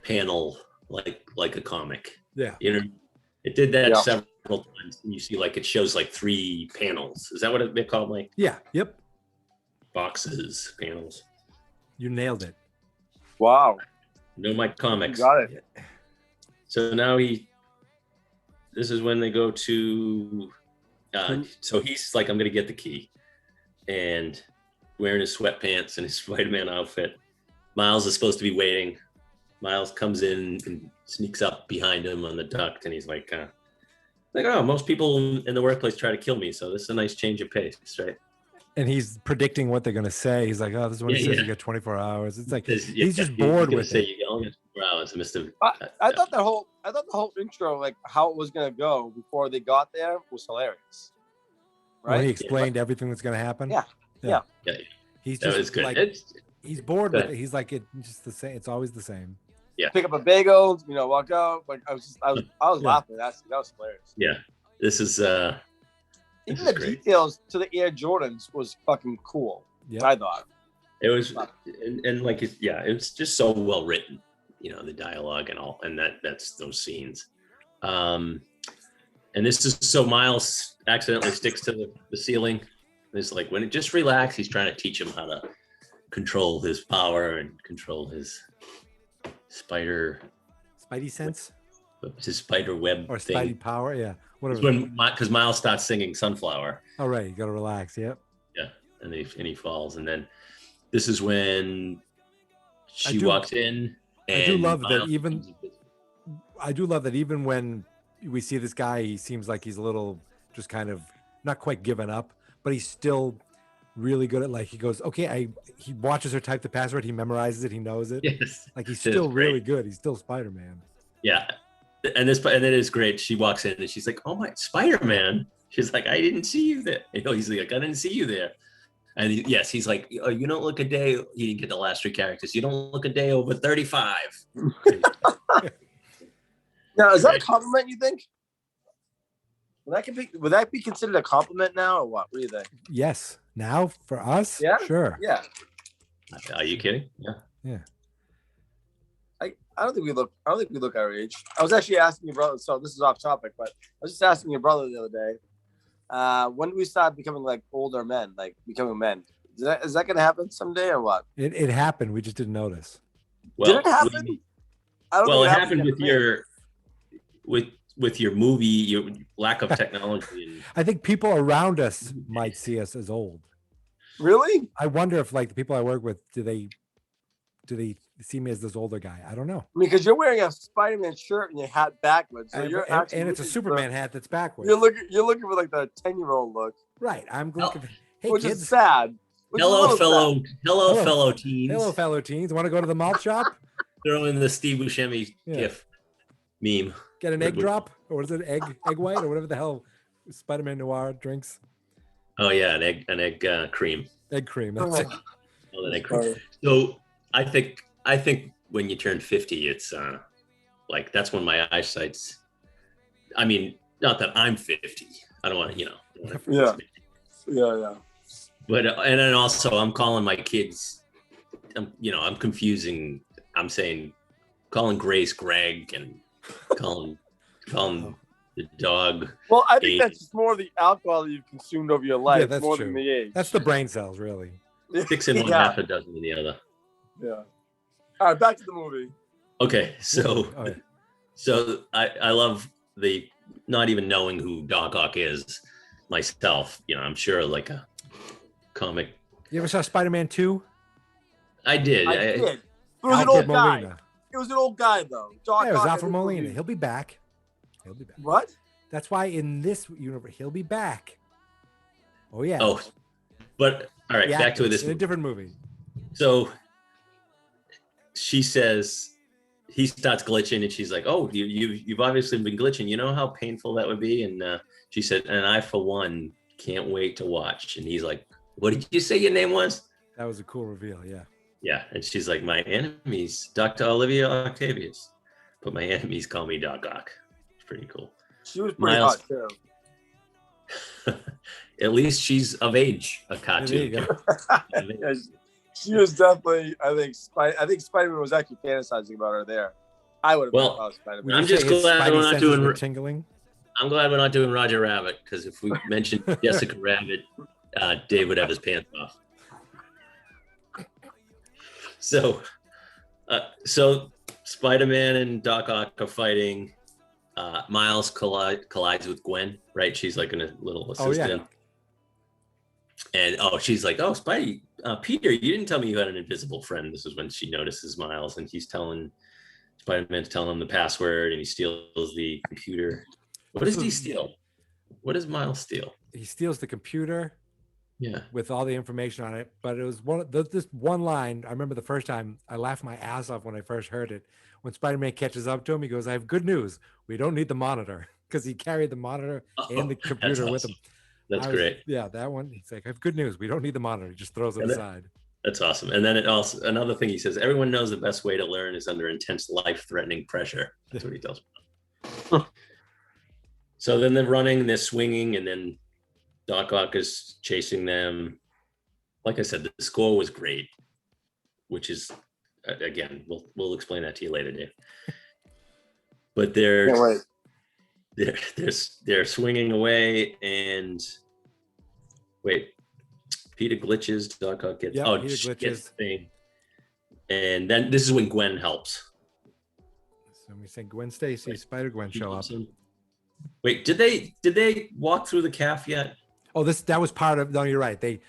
panel like a comic. Yeah. It did that several times. And you see like it shows like 3 panels. Is that what they're called? Like Yep. Boxes, panels. You nailed it. Wow. No, my comics. You got it. So now this is when they go to, so he's like, "I'm going to get the key," and wearing his sweatpants and his Spider-Man outfit. Miles is supposed to be waiting. Miles comes in and sneaks up behind him on the duct, and he's like, "Oh, most people in the workplace try to kill me, so this is a nice change of pace, right?" And he's predicting what they're going to say. He's like, "Oh, this is what he says. You get 24 hours." It's like he's just bored with it. You only get 24 hours, Mr. I thought the whole intro, like how it was gonna go before they got there, was hilarious. Right? When he explained everything that's going to happen. Yeah. He's That was just good. like, he's bored with it. He's like, it's just the same. It's always the same. Yeah. Pick up a bagel, walk out. Like I was laughing. That was hilarious. Yeah. This is Even the details to the Air Jordans was fucking cool. Yeah. I thought. It was, and like, it's just so well written, the dialogue and all, and that's those scenes. And this is so Miles accidentally sticks to the ceiling. It's like, when it just relax, he's trying to teach him how to control his power and control his Spidey sense. his spider web Or thing. Spidey power, yeah. It's Whatever. because Miles starts singing Sunflower. Oh, right. You got to relax. Yep. Yeah, and he falls, and then this is when she do- walks in. And I do love that Miles even. becomes invisible. I do love that even when we see this guy, he seems like he's a little just kind of not quite given up, but he's still really good at, like, he goes, okay, he watches her type the password, he memorizes it, he knows it. Yes, Like, he's it is still great. really good. He's still Spider-Man. Yeah, and it is great. She walks in and she's like, "Oh my, Spider-Man!" She's like, "I didn't see you there." He's like, "I didn't see you there." And he's like, "Oh, you don't look a day." He didn't get the last three characters. You don't look a day over 35. Now, is that a compliment, you think? Would that be considered a compliment now, or what? What do you think? Yes. Now for us? Yeah? Sure. Yeah. Are you kidding? Yeah. Yeah. I don't think we look our age. I was actually asking your brother, so this is off topic, but I was just asking your brother the other day. When do we start becoming like older men, like becoming men? Is that gonna happen someday or what? It happened. We just didn't notice. Well, Did it happen? I don't well, think it happened with yet. your with your movie, your lack of technology. And I think people around us might see us as old. Really? I wonder if, like, the people I work with, do they see me as this older guy? I don't know. I mean, because you're wearing a Spider-Man shirt and your hat backwards, so And, you're and- actually and it's a looking Superman for- hat that's backwards. You're looking for like the 10-year-old look, Right. I'm looking. Hey, which kids. is sad. Which is a hello, little fellow, sad. hello, fellow teens. Hello, fellow teens. Want to go to the malt shop? Throw in the Steve Buscemi Yeah. gif meme. Get an Would- egg would- drop? Or what is it? Egg white? Or whatever the hell Spider-Man Noir drinks? Oh yeah, an egg cream. Egg cream. That's it. Oh, an egg cream. So I think when you turn 50, it's like that's when my eyesight's. I mean, not that I'm 50. I don't want to, Yeah. Yeah. But and then also I'm calling my kids. I'm confusing. I'm saying, calling Grace Greg and calling the dog. Well, I think Age. that's just more of the alcohol that you've consumed over your life, Yeah, that's more true. than the age. That's the brain cells, really. 6 in one, Yeah. half a dozen in the other. Yeah. All right, back to the movie. Okay, so Oh, yeah. so I love the not even knowing who Doc Ock is myself. I'm sure like a comic. You ever saw Spider-Man 2? I I did. did. It was an Alfred old guy. Molina. It was an old guy, though. Doc Yeah, it was Ock in Alfred this Molina. movie. He'll be back. He'll be back. What? That's why in this universe, he'll be back. Oh, yeah. Oh, but all right, The back to actors this. in a different movie. So she says he starts glitching, and she's like, "Oh, you've obviously been glitching. You know how painful that would be." And she said, "And I, for one, can't wait to watch." And he's like, "What did you say your name was?" That was a cool reveal. Yeah. Yeah, and she's like, "My enemies, Dr. Olivia Octavius, but my enemies call me Doc Ock." It's pretty cool. She was pretty Miles- hot, too. At least she's of age, a Yeah, there you cartoon. go. Yeah, she was definitely, I think Spider-Man was actually fantasizing about her there. I would have Well, been about Spider-Man. I'm Would you just say his glad Spidey we're not senses doing. were tingling. I'm glad we're not doing Roger Rabbit, because if we mentioned Jessica Rabbit, Dave would have his pants off. So Spider-Man and Doc Ock are fighting. Miles collides with Gwen, right? She's like a little Oh, yeah. assistant. And she's like, "Oh, Spidey, Peter, you didn't tell me you had an invisible friend." This is when she notices Miles, and Spider-Man's telling him the password, and he steals the computer. What does he steal? What does Miles steal? He steals the computer Yeah. with all the information on it. But it was this one line. I remember the first time I laughed my ass off when I first heard it. When Spider-Man catches up to him, he goes, "I have good news. We don't need the monitor," because he carried the monitor and the that's computer with him. awesome. That's I was- great. Yeah, that one. He's like, "I have good news. We don't need the monitor." He just throws it And aside. That's awesome. And then it also, another thing he says, everyone knows the best way to learn is under intense life-threatening pressure. That's what he tells me. So then they're running, they're swinging, and then Doc Ock is chasing them. Like I said, the score was great, which is, again, we'll explain that to you later, Dave. But Can't wait. they're swinging away, and wait, Peter glitches. Doc Ock gets Yeah, Peter she gets glitches. the thing, and then this is when Gwen helps. So we say Gwen Stacy, Spider-Gwen show up. Wait, did they walk through the calf yet? Oh, that was part of. No, you're right. They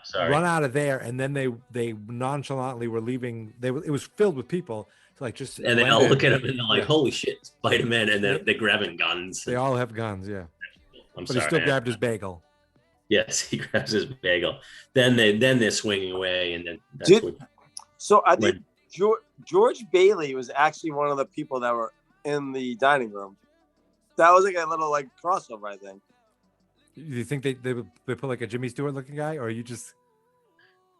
sorry. run out of there, and then they nonchalantly were leaving. It was filled with people. So like just and they all look at him and they're like, "Holy shit, Spider-Man!" And then they're grabbing guns. They all have guns, yeah. But he still grabbed his bagel. Yes, he grabs his bagel. Then they're swinging away, and then that's So I think George Bailey was actually one of the people that were in the dining room. That was like a little like crossover, I think. You think they put like a Jimmy Stewart looking guy, or are you just?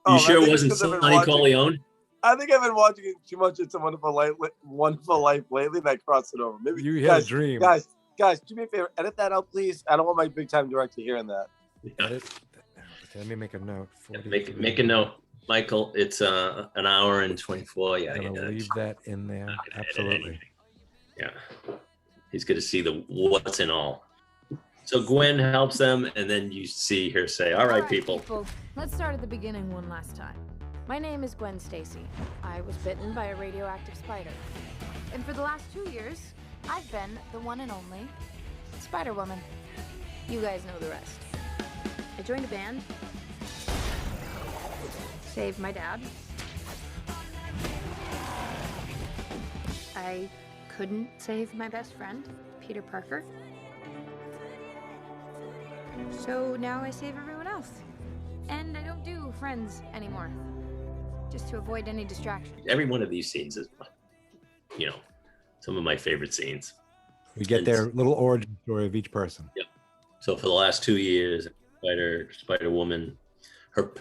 You sure it wasn't Sonny Corleone? I think I've been watching it too much. It's a Wonderful Life lately, and I crossed it over. Maybe you had a dream, guys. Do me a favor, edit that out, please. I don't want my big time director hearing that. Edit. Let me make a note. Make a note, Michael. It's an hour and 24. Yeah, I'm gonna leave that in there. Absolutely. Yeah, he's good to see the what's in all. So Gwen helps them, and then you see her say, "All right, people. Let's start at the beginning one last time. My name is Gwen Stacy. I was bitten by a radioactive spider. And for the last 2 years, I've been the one and only Spider-Woman. You guys know the rest. I joined a band, saved my dad. I couldn't save my best friend, Peter Parker. So now I save everyone else. And I don't do friends anymore, just to avoid any distraction. Every one of these scenes is, some of my favorite scenes. We get their little origin story of each person. Yep. So for the last 2 years, Spider-Woman, her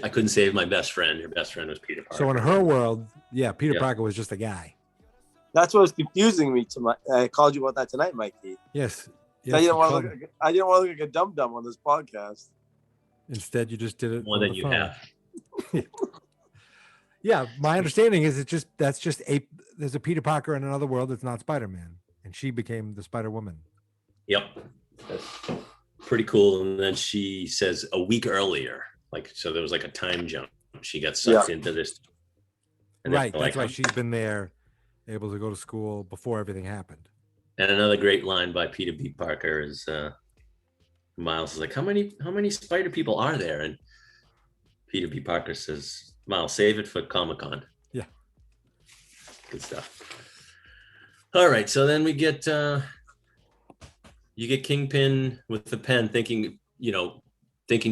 I couldn't save my best friend. Her best friend was Peter Parker. So in her world, Peter Parker was just a guy. That's what was confusing me. I called you about that tonight, Mikey. Yes. I didn't want to look like a dum-dum on this podcast. Instead, you just did it more than you have. Yeah, my understanding is there's a Peter Parker in another world that's not Spider-Man, and she became the Spider-Woman. Yep, that's pretty cool. And then she says a week earlier, so there was like a time jump. She got sucked into this. And right, that's why she's been there, able to go to school before everything happened. And another great line by Peter B. Parker is Miles is like, how many spider people are there? And Peter B. Parker says, Miles, save it for Comic-Con. Yeah. Good stuff. All right, so then we get you get Kingpin with the pen thinking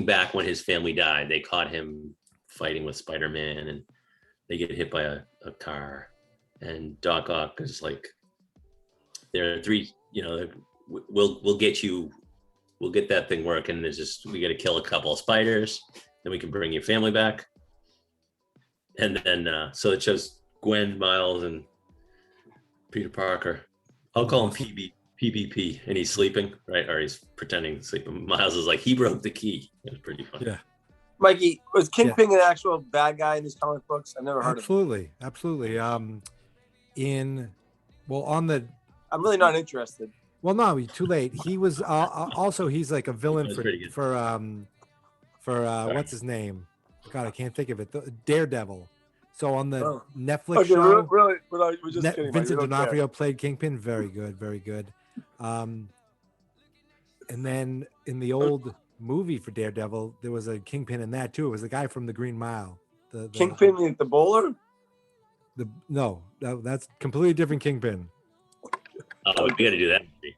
back when his family died. They caught him fighting with Spider-Man, and they get hit by a car. And Doc Ock is like, there are three, we'll get that thing working. We got to kill a couple of spiders, then we can bring your family back. And then, so it shows Gwen, Miles, and Peter Parker. I'll call him PBP, and he's sleeping, right? Or he's pretending to sleep. And Miles is like, he broke the key. It was pretty funny. Yeah. Mikey, was Kingpin an actual bad guy in these comic books? I never heard of him. Absolutely. I'm really not interested. Well, no, too late. He was also he's like a villain for what's his name? God, I can't think of it. Daredevil. So on the Netflix show, really, we're just kidding. Vincent D'Onofrio played Kingpin. Very good, very good. And then in the old movie for Daredevil, there was a Kingpin in that too. It was the guy from the Green Mile. The Kingpin, the bowler. No, that's completely different Kingpin. Oh, we got to do that movie.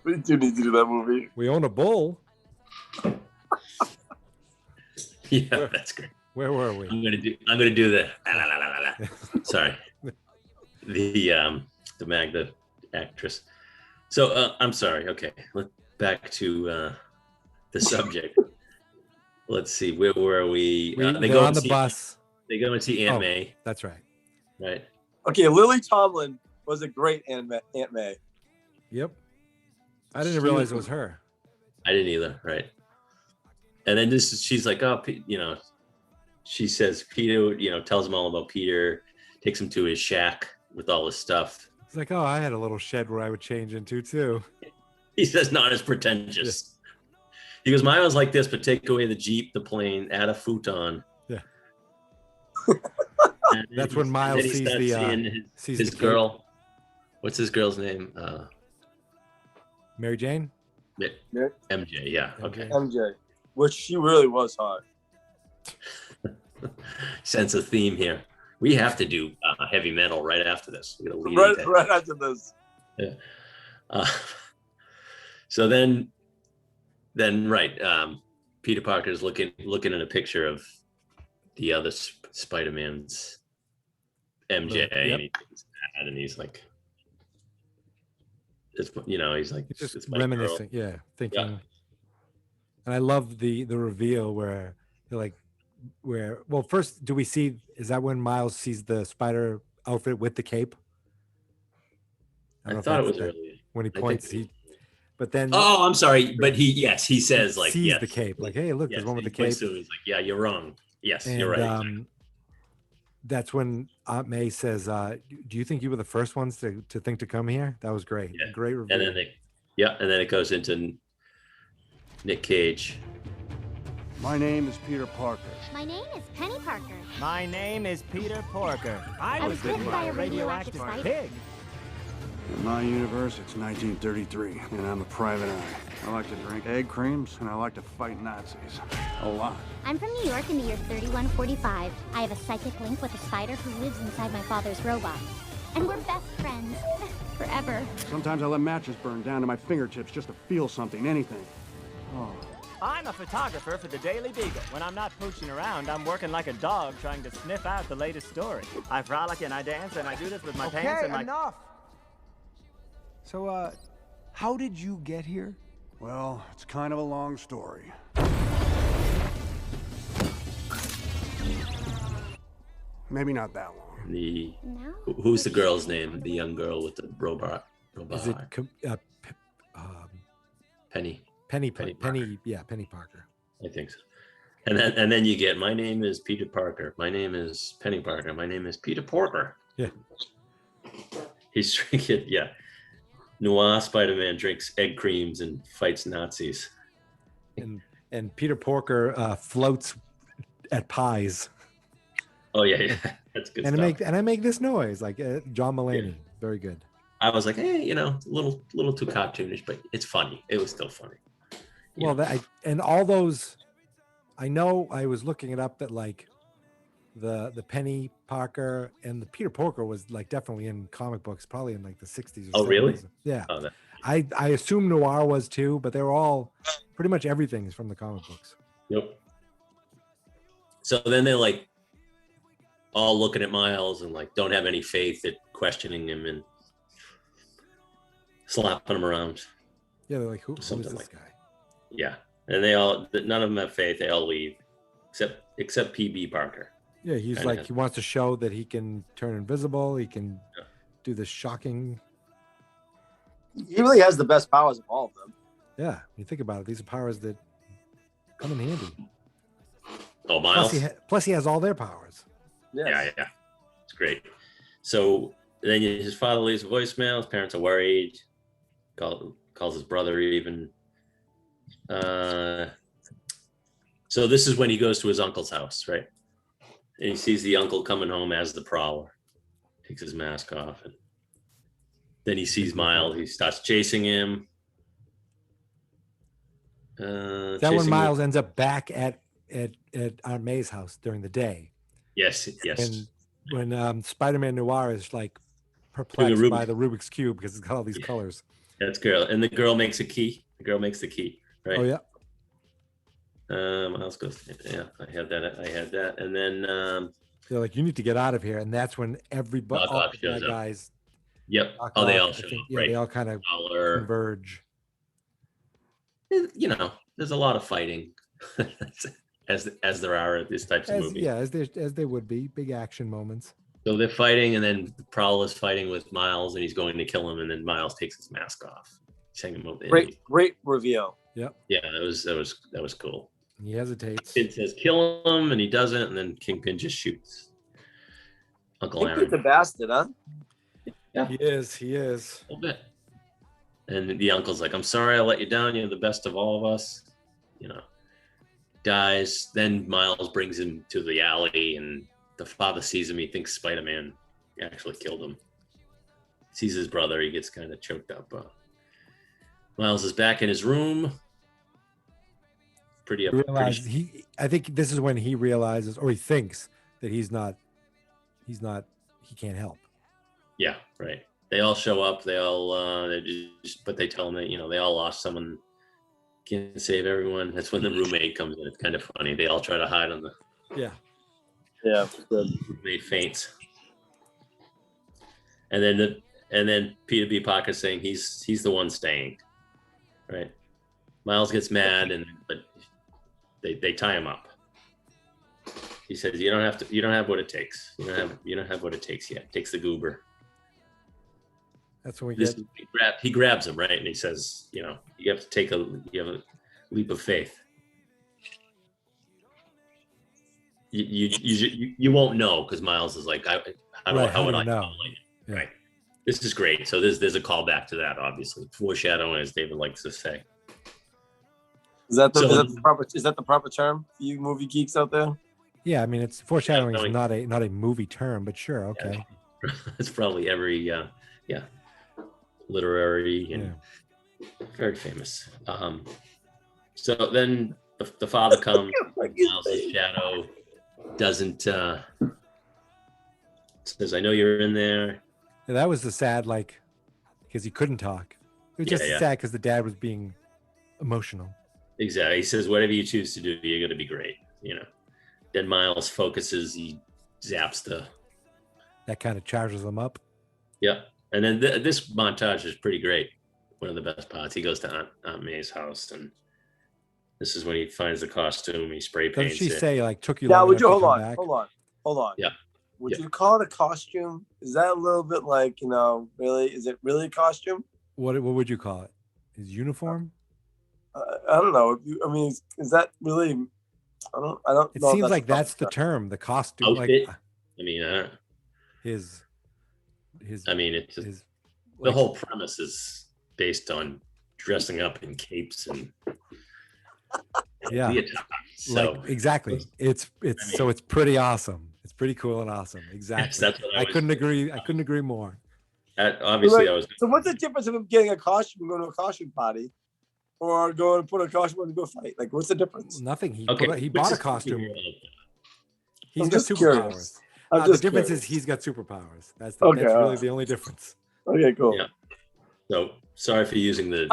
We do need to do that movie. We own a bull. Yeah, that's great. Where were we? I'm gonna do the sorry, the Magda actress. So I'm sorry. Okay, back to the subject. Let's see, where were we? They go on the bus. They go and see Aunt May. That's right. Right. Okay, Lily Tomlin was a great Aunt May. Yep. I didn't realize it was her. I didn't either. Right. And then she's like, she says Peter, tells him all about Peter, takes him to his shack with all his stuff. It's like, I had a little shed where I would change into too. He says, not as pretentious. Yeah. He goes, mine was like this, but take away the Jeep, the plane, add a futon. Yeah. That's when Miles sees his girl. what's this girl's name? Mary Jane? MJ, yeah. Okay. MJ, which she really was hot. Sense of theme here. We have to do heavy metal right after this. We're gonna lead into Right after this. Yeah. So then right. Peter Parker's looking at a picture of the other Spider-Man's MJ, and he's like, it's, he's like, It's just it's my reminiscing, girl. thinking. Yeah. And I love the reveal where they're like, well, first, do we see? Is that when Miles sees the spider outfit with the cape? I don't know if thought it that's was earlier. when he I think points. But then, oh, I'm sorry, but he says like, sees yes. the cape, like, hey, look, Yes, there's one with the he points cape. to it, he's like, yeah, you're wrong. Yes, And, you're right. that's when Aunt May says, "Do you think you were the first ones to think to come here?" That was great. Yeah. Great reveal. And then and then it goes into Nick Cage. My name is Peter Parker. My name is Penny Parker. My name is Peter Porker. I was bitten by a radioactive pig. In my universe, it's 1933, and I'm a private eye. I like to drink egg creams, and I like to fight Nazis. A lot. I'm from New York in the year 3145. I have a psychic link with a spider who lives inside my father's robot. And we're best friends. Forever. Sometimes I let matches burn down to my fingertips just to feel something, anything. Oh. I'm a photographer for the Daily Beagle. When I'm not pooching around, I'm working like a dog trying to sniff out the latest story. I frolic and I dance, and I do this with my pants and my... enough. So, how did you get here? Well, it's kind of a long story. Maybe not that long. Who's the girl's name? The young girl with the robot. Is it Penny? Penny, Penny Parker. I think so. And then you get, my name is Peter Parker. My name is Penny Parker. My name is Peter Porker. Yeah. He's drinking, Noir Spider-Man drinks egg creams and fights Nazis. And Peter Porker floats at pies. Oh yeah, that's good and stuff. I make this noise like John Mulaney. Very good. I was like, hey, a little too cartoonish, but it's funny. It was still funny. Well, and all those, I know I was looking it up that like the Penny Parker and the Peter Porker was like definitely in comic books, probably in like the 60s. Oh, really? Yeah. Oh, I assume Noir was too, but they were all pretty much everything is from the comic books. Yep. So then they like all looking at Miles and like don't have any faith at questioning him and slapping him around. Yeah, they're like, who is this guy? Yeah, and none of them have faith. They all leave, except PB Parker. Yeah, he's Kinda. like, he wants to show that he can turn invisible. He can do this shocking. He really has the best powers of all of them. Yeah, you think about it. These are powers that come in handy. Oh, Miles. Plus, he has all their powers. Yes. Yeah, it's great. So then his father leaves a voicemail. His parents are worried. Calls his brother even. So this is when he goes to his uncle's house, right? And he sees the uncle coming home as the Prowler. Takes his mask off, and then he sees Miles. He starts chasing him. Is that when Miles ends up back at Aunt May's house during the day? Yes. And when Spider-Man Noir is like perplexed by the Rubik's Cube because it's got all these colors. That's girl, and the girl makes a key. The girl makes the key, right? Oh yeah. Miles goes, yeah, I had that, and then they're like, you need to get out of here, and that's when everybody, all the guys. Yep. Oh, they all show up. Yeah, right. They all kind of converge. There's a lot of fighting, as there are at these types of movies. Yeah, as they would be, big action moments. So they're fighting, and then the Prowler's fighting with Miles, and he's going to kill him, and then Miles takes his mask off. Great reveal. Yep. Yeah, that was cool. He hesitates. Kid says kill him, and he doesn't, and then Kingpin just shoots Uncle Aaron. Kingpin's a bastard, huh? Yeah, he is. A little bit. And the uncle's like, "I'm sorry, I let you down. You're the best of all of us." Dies. Then Miles brings him to the alley, and the father sees him. He thinks Spider-Man actually killed him. sees his brother, he gets kind of choked up. Miles is back in his room. Pretty I think this is when he realizes, or he thinks that he can't help. Yeah, right. They all show up. They all, but they tell him that, they all lost someone. Can't save everyone. That's when the roommate comes in. It's kind of funny. They all try to hide on the. Yeah. Yeah. Roommate faints. And then Peter B. Parker's saying he's the one staying, right? Miles gets mad, but they tie him up. He says, "You don't have what it takes. You don't have what it takes yet." Takes the goober. That's when we get. He grabs him, right, and he says, "You have to take a leap of faith. You won't know," because Miles is like, "How would I know?" Right. This is great. So there's a callback to that, obviously. Foreshadowing, as David likes to say. Is that the proper term for you movie geeks out there? Yeah, I mean, it's foreshadowing is not a movie term, but sure, okay. Yeah. It's probably every literary and very famous. So then the father comes. Miles' shadow doesn't says, "I know you're in there." Yeah, that was the sad, because he couldn't talk. It was just sad because the dad was being emotional. Exactly. He says, "Whatever you choose to do, you're going to be great." Then Miles focuses. He zaps that kind of charges him up. Yeah. And then this montage is pretty great. One of the best parts. He goes to Aunt May's house, and this is when he finds the costume. He spray paints it. Doesn't she say, took you long enough would you to hold come on? back? Hold on. Yeah. Would you call it a costume? Is that a little bit really? Is it really a costume? What would you call it? His uniform? I don't know. I mean, is that really? I don't. It know seems like that's the term, the costume. Outfit? His. I mean, it's just, the whole premise is based on dressing up in capes and. Yeah. So, exactly. It's pretty awesome. It's pretty cool and awesome. Exactly. Yes, that's what I couldn't agree more. Obviously, So what's the difference of him getting a costume and going to a costume party, or going to put a costume on and go fight? What's the difference? Nothing. He bought a costume. He's got superpowers. Curious. The difference is he's got superpowers. That's really the only difference. Okay, cool. Yeah. So sorry for using the.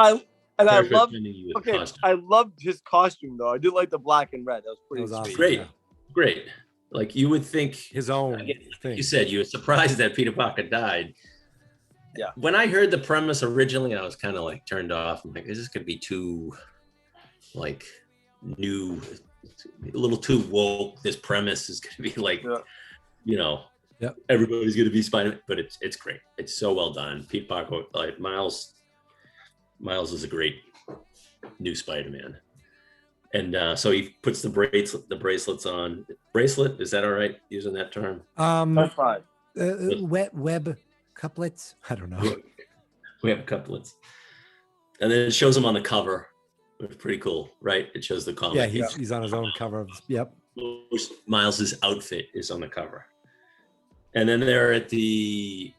I loved his costume though. I did like the black and red. That was pretty awesome. Great. Like you would think his own thing. You said you were surprised that Peter Parker died. Yeah. When I heard the premise originally, I was kind of turned off. I'm like, is this gonna be too new, a little too woke? This premise is gonna be everybody's gonna be Spider-Man, but it's great. It's so well done. Pete Parker, Miles is a great new Spider-Man. And so he puts the bracelets on. Bracelet, is that all right using that term? That's fine. Web couplets? I don't know. Web couplets. And then it shows him on the cover. It's pretty cool, right? It shows the comic. Yeah, he's on his own cover. Yep. Miles's outfit is on the cover. And then they're at the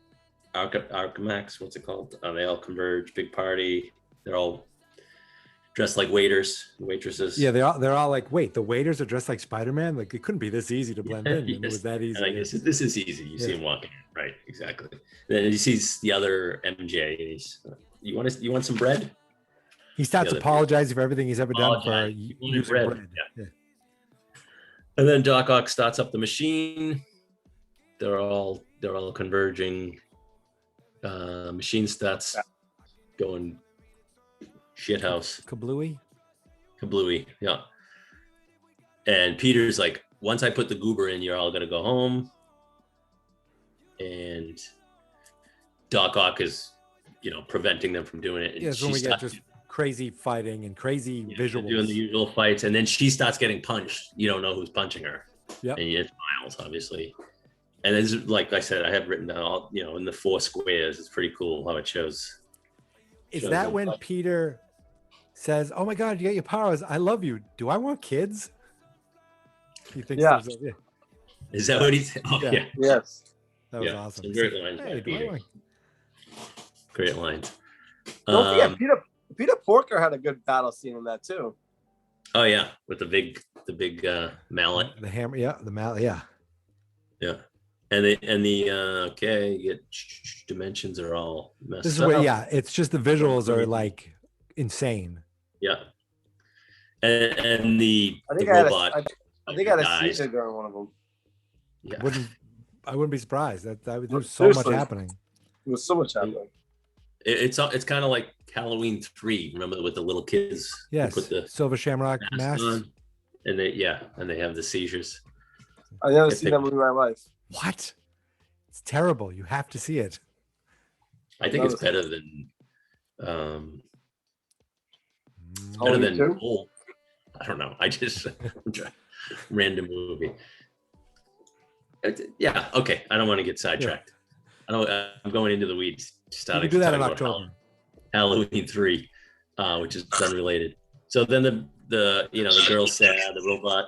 Archemax, what's it called? They all converge, big party. They're all dressed like waitresses. Yeah, they're all like, wait, the waiters are dressed like Spider-Man? It couldn't be this easy to blend in. Yes. It was that easy. And I guess this is easy. You see him walking, right? Exactly. Then he sees the other MJ. And he's, you want some bread? He starts apologizing for everything he's ever done for using bread. Yeah. And then Doc Ock starts up the machine. They're all converging. Machine starts going shithouse. Kablooey, yeah. And Peter's like, once I put the goober in, you're all gonna go home. And Doc Ock is, preventing them from doing it. And when we get just crazy fighting and crazy visuals. Doing the usual fights, and then she starts getting punched. You don't know who's punching her. Yeah. And it's Miles, obviously. And then, like I said, I have written down all, in the 4 squares. It's pretty cool how it shows. Is that when Peter says, "Oh my God, you got your powers. I love you. Do I want kids?" He thinks, yeah. Is that what he said? Oh, yeah. Yes. That was awesome. Great lines by Hey, Peter. Great lines. Don't forget, Peter Porker had a good battle scene in that too. Oh yeah, with the big mallet. The hammer, yeah, the mallet, yeah. Yeah. And the okay, you get dimensions are all messed This is up. where, yeah, it's just the visuals are like insane. Yeah. And the I think robot. I think I had a dies. seizure during one of them. Yeah. I wouldn't be surprised. There's so Seriously. much happening. There was so much happening. It's kind of like Halloween 3. Remember with the little kids? who Yes, Put the Silver Shamrock masks mask. on, and they have the seizures. I've never I seen think- that movie in my life. What? It's terrible. You have to see it. I think it's better than Halloween better than 2? Old. I don't know. I just random movie. Yeah. Okay. I don't want to get sidetracked. I'm going into the weeds. You Starting can do to that talk in about October. Halloween 3, which is unrelated. So then the girl's sad. The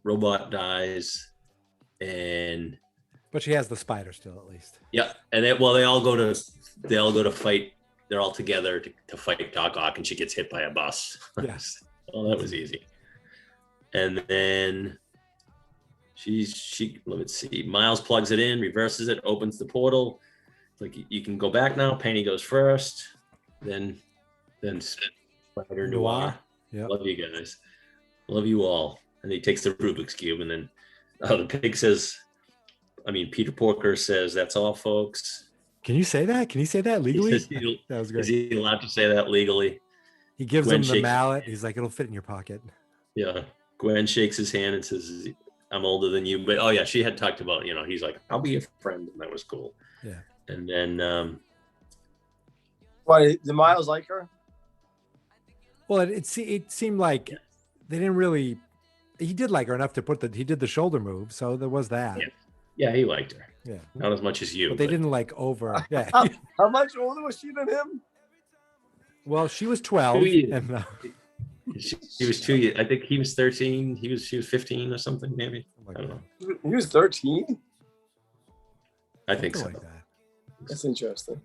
robot dies, and But she has the spider still, at least. yeah, and they all go to fight. They're all together to fight Doc Ock, and she gets hit by a bus. Yes. Oh, that was easy. And then she let's see. Miles plugs it in, reverses it, opens the portal. It's like you can go back now. Penny goes first, then Spider Noir. Yeah. Love you guys. Love you all. And he takes the Rubik's Cube, and then the pig says, Peter Porker says, "That's all, folks." Can you say that? Can you say that legally? That was great. Is he allowed to say that legally? He gives Gwen him the shakes- mallet. He's like, it'll fit in your pocket. Yeah. Gwen shakes his hand and says, "I'm older than you." But oh yeah, she had talked about, he's like, "I'll be your friend," and that was cool. Yeah. And then Why did Miles like her? Well, it seemed like they didn't really. He did like her enough to he did the shoulder move, so there was that. Yeah, he liked her. Yeah. Not as much as you. But they didn't like over. Yeah. How much older was she than him? Well, she was 12. 2 years. And, He was 2 years. I think he was 13. She was 15 or something, maybe. I don't know. He was 13. I think so. like that. That's interesting.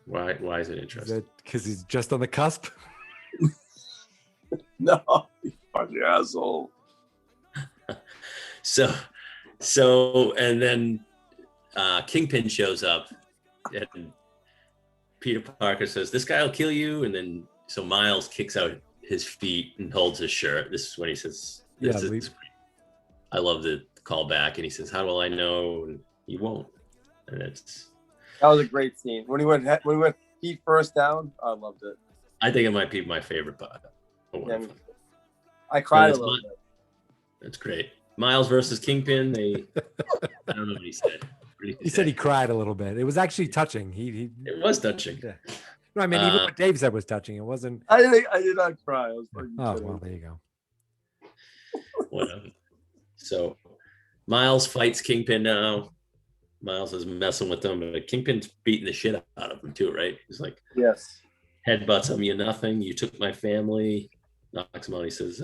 Why is it interesting? Because he's just on the cusp. No, you fucking asshole. So and then Kingpin shows up, and Peter Parker says, "This guy will kill you." And then so Miles kicks out his feet and holds his shirt. This is when he says, I love the call back, and he says, "How will I know?" And he won't. And that was a great scene. When he went feet first down, I loved it. I think it might be my favorite part. Yeah, I cried a That's little bit. That's great. Miles versus Kingpin. I don't know what he said. He said he cried a little bit. It was actually touching. It was touching. Yeah. No, even what Dave said was touching. It wasn't. I did not cry. I was fucking Oh kidding. well, there you go. Whatever. So Miles fights Kingpin now. Miles is messing with him, but Kingpin's beating the shit out of him too, right? He's like, yes, headbutts him. You're nothing. You took my family. Knocks him out. He says,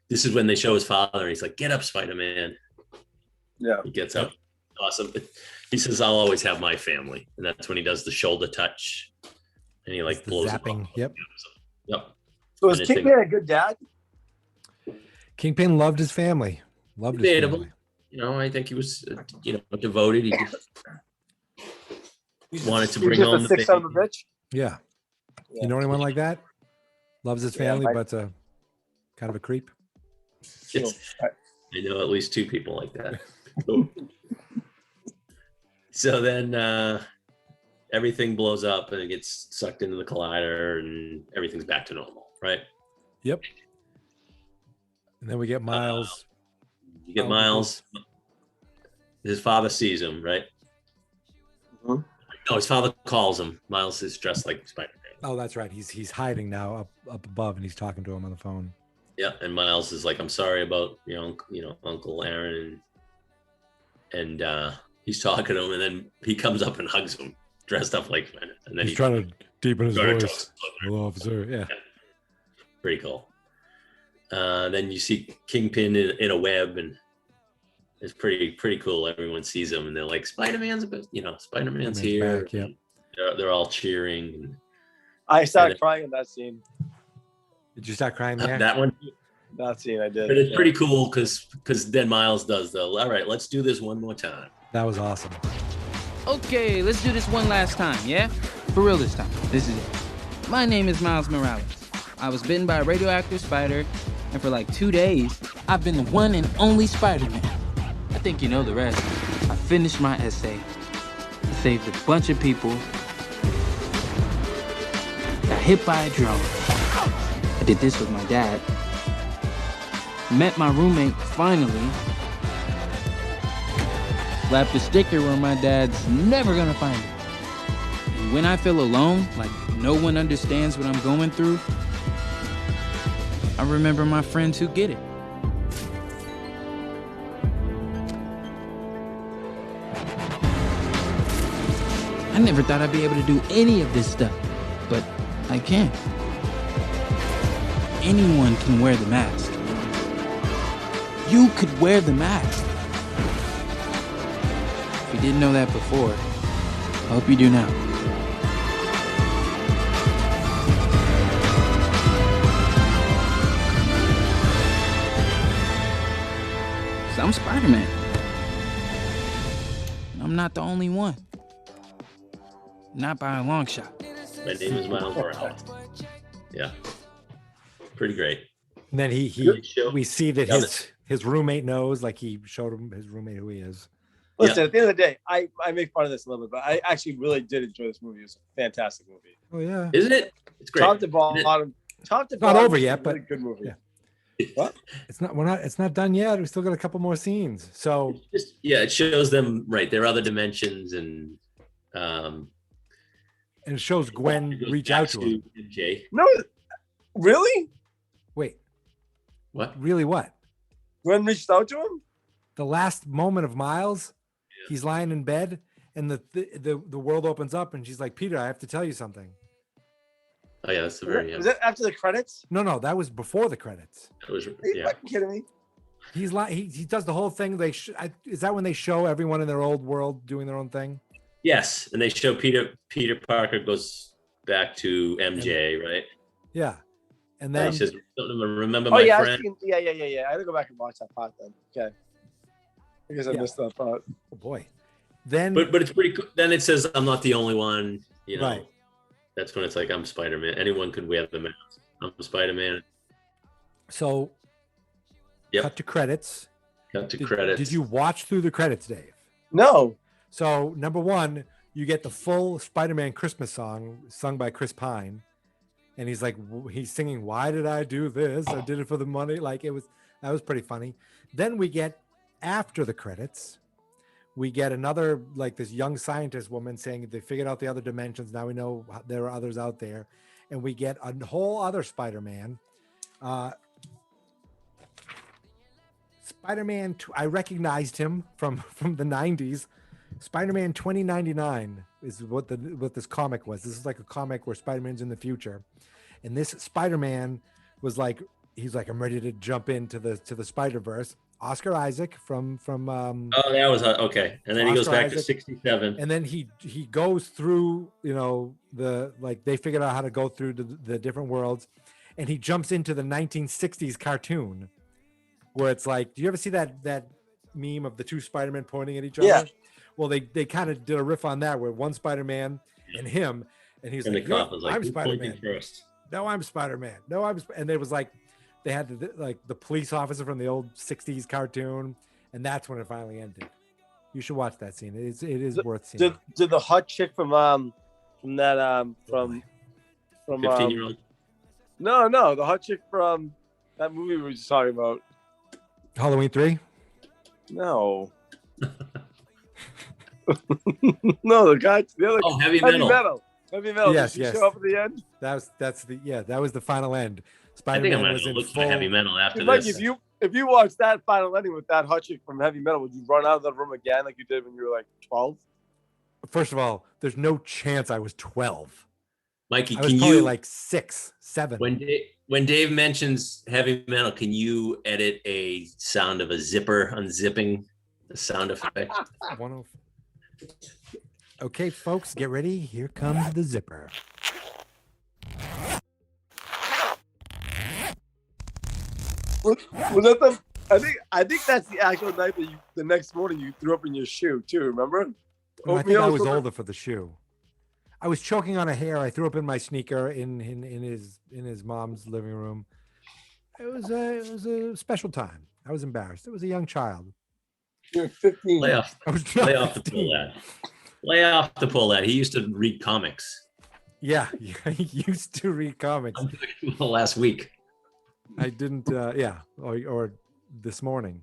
this is when they show his father, and he's like, "Get up, Spider-Man." Yeah. He gets up. Awesome. He says, "I'll always have my family," and that's when he does the shoulder touch, and he like blows him Zapping. up. Yep. Yep. So is And it's Kingpin a good dad? Kingpin loved his family. Loved his debatable. family. I think he was, devoted. He just wanted to He was bring just home a the sick son of a baby. bitch. Yeah. You know anyone like that? Loves his Yeah, family, my- but's a kind of a creep. Yes. I know at least 2 people like that. So then everything blows up and it gets sucked into the collider and everything's back to normal, right? Yep. And then we get Miles. You get Miles. His father sees him, right? No, his father calls him. Miles is dressed like Spider-Man. Oh, that's right. He's hiding now up above, and he's talking to him on the phone. Yeah, and Miles is like, "I'm sorry about Uncle Aaron," and he's talking to him, and then he comes up and hugs him, dressed up like Spider-Man, and then He's trying to deepen his trying to voice. Hello, officer. Yeah. pretty cool. Then you see Kingpin in a web, and it's pretty cool. Everyone sees him, and they're like, "Spider-Man's here." Back, yep. they're all cheering. I started crying in that scene. Did you start crying there? That one. That scene I did. But it's pretty cool because then Miles does though. All right, let's do this one more time. That was awesome. Okay, let's do this one last time, yeah? For real this time. This is it. My name is Miles Morales. I was bitten by a radioactive spider, and for like 2 days, I've been the one and only Spider-Man. I think you know the rest. I finished my essay. I saved a bunch of people. Got hit by a drone. I did this with my dad. Met my roommate finally. Slapped a sticker where my dad's never gonna find it. And when I feel alone, like no one understands what I'm going through, I remember my friends who get it. I never thought I'd be able to do any of this stuff, but I can. Anyone can wear the mask. You could wear the mask. If you didn't know that before, I hope you do now. So I'm Spider-Man. I'm not the only one. Not by a long shot. My name is Miles Morales. Yeah. Pretty great. And then we see that his roommate knows, like he showed him his roommate who he is. Listen, at the end of the day, I make fun of this a little bit, but I actually really did enjoy this movie. It was a fantastic movie. Oh yeah. Isn't it? It's great. Top to bottom. It's not over yet, but good movie. Yeah. What? It's not done yet. We still got a couple more scenes. So it shows them their other dimensions and it shows Gwen reach out to him. MJ. No, really? Wait. What? Really what? Gwen reached out to him? The last moment of Miles, he's lying in bed and the world opens up and she's like, Peter, I have to tell you something. Oh yeah, that's the very end. Was that after the credits? No, that was before the credits. It was, Are you fucking kidding me? He's like he does the whole thing. Is that when they show everyone in their old world doing their own thing? Yes, and they show Peter Parker goes back to MJ, right? Yeah, and then he says, "Remember my friend." Yeah. I had to go back and watch that part then. Okay. I guess I missed that part. Oh boy. Then, but it's pretty cool. Then it says, "I'm not the only one." You know, right. That's when it's like, "I'm Spider-Man." Anyone could wear the mask. I'm Spider-Man. So, cut to credits. Credits. Did you watch through the credits, Dave? No. So number one, you get the full Spider-Man Christmas song sung by Chris Pine, and he's singing, "Why did I do this? I did it for the money." Like that was pretty funny. Then we get, after the credits, we get another, like, this young scientist woman saying they figured out the other dimensions. Now we know there are others out there, and we get a whole other Spider-Man. Spider-Man, I recognized him from the 90s. Spider-Man 2099 is what this comic was. This is like a comic where Spider-Man's in the future, and this Spider-Man was like, he's like, I'm ready to jump into the Spider-Verse. Oscar Isaac from oh, that was okay, and then he goes back to 67, and then he goes through, they figured out how to go through the different worlds, and he jumps into the 1960s cartoon where it's like, do you ever see that meme of the two Spider-Men pointing at each other? Yeah. Well, they kind of did a riff on that, where one Spider-Man and him, and he's and like, the cop was like, I'm Spider-Man. First. No, I'm Spider-Man. No, and it was like, they had the police officer from the old 60s cartoon, and that's when it finally ended. You should watch that scene. It is worth seeing. Did the hot chick from 15-year-old? No, the hot chick from that movie we were just talking about. Halloween 3? No. No, the other. Oh, Heavy Metal. Heavy Metal. Yes, Did she show up at the end? That was the final end. I think I'm Spider-Man was gonna in look full. for Heavy Metal after Mike, this. if you watched that final ending with that hot chick from Heavy Metal, would you run out of the room again like you did when you were like 12? First of all, there's no chance I was 12. Mikey, I was can probably you like 6, 7? When Dave mentions Heavy Metal, can you edit a sound of a zipper unzipping, the sound effect? Okay, folks, get ready. Here comes the zipper. Was that the? I think that's the actual night that the next morning you threw up in your shoe too. Remember? No, I think I was older for the shoe. I was choking on a hair. I threw up in my sneaker in his mom's living room. It was a special time. I was embarrassed. It was a young child. You're 15. Lay off the pull that. Lay off the pull that. He used to read comics. Yeah, he used to read comics. Last week. I didn't. Or this morning.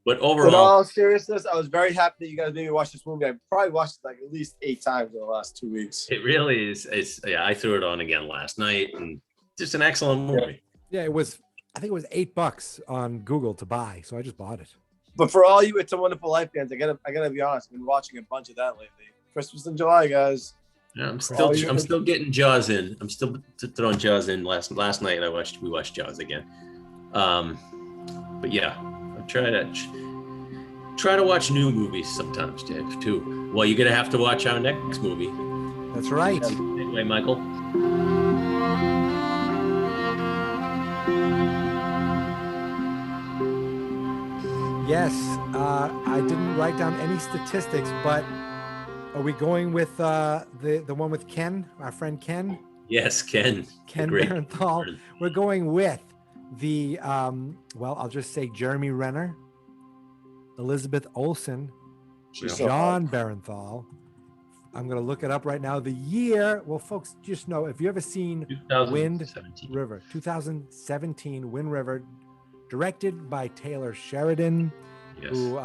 But overall, in all seriousness, I was very happy that you guys made me watch this movie. I probably watched it like at least 8 times in the last 2 weeks. it really is. I threw it on again last night, and just an excellent movie. Yeah, it was. I think it was $8 on Google to buy, so I just bought it. But for all you It's a Wonderful Life fans, I gotta be honest. I've been watching a bunch of that lately. Christmas in July, guys. Yeah, I'm still getting Jaws in. I'm still throwing Jaws in. Last night we watched Jaws again. But yeah, I try to watch new movies sometimes, Dave, too. Well, you're gonna have to watch our next movie. That's right. Anyway, Michael. Yes, I didn't write down any statistics, but are we going with the one with Ken, our friend Ken? Yes, Ken. Ken Barenthal. We're going with the I'll just say Jeremy Renner, Elizabeth Olsen, John Barenthal. I'm going to look it up right now. The year, well, folks, just know, if you ever seen Wind River, 2017 Wind River, directed by Taylor Sheridan, who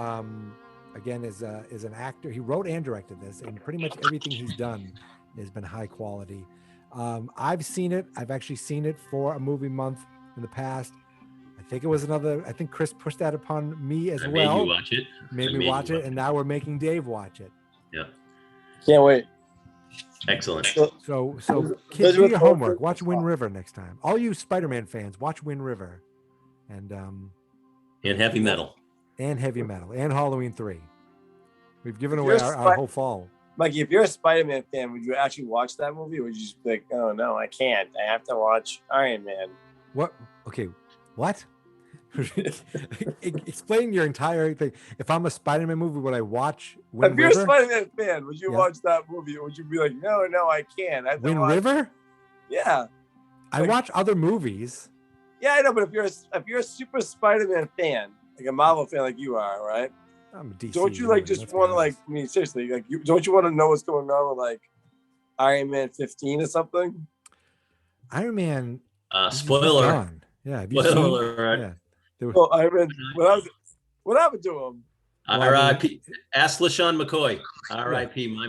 again is an actor. He wrote and directed this, and pretty much everything he's done has been high quality. I've seen it. I've actually seen it for a movie month in the past. I think Chris pushed that upon me as well. Made you watch it. Made me watch it, and now we're making Dave watch it. Yeah. Can't wait. Excellent. So kids, do your homework. Watch Wind River next time. All you Spider-Man fans, watch Wind River. And Heavy Metal. And Heavy Metal. And Halloween 3. We've given away our whole fall. Mikey, if you're a Spider-Man fan, would you actually watch that movie? Or would you just be like, oh no, I can't. I have to watch Iron Man. What? Okay. What? Explain your entire thing. If I'm a Spider-Man movie, would I watch Wind River? If you're a Spider-Man fan, would you watch that movie? Or would you be like, no, I can't. Wind River? Yeah. I watch other movies. Yeah, I know, but if you're a super Spider-Man fan, like a Marvel fan like you are, right? I'm a DC. Don't you just want to I mean, seriously, don't you want to know what's going on with Iron Man 15 or something? Iron Man. Spoiler. Yeah. Spoiler. Yeah. Well, Iron Man. What happened to him? R.I.P. Ask LaShawn McCoy. R.I.P. My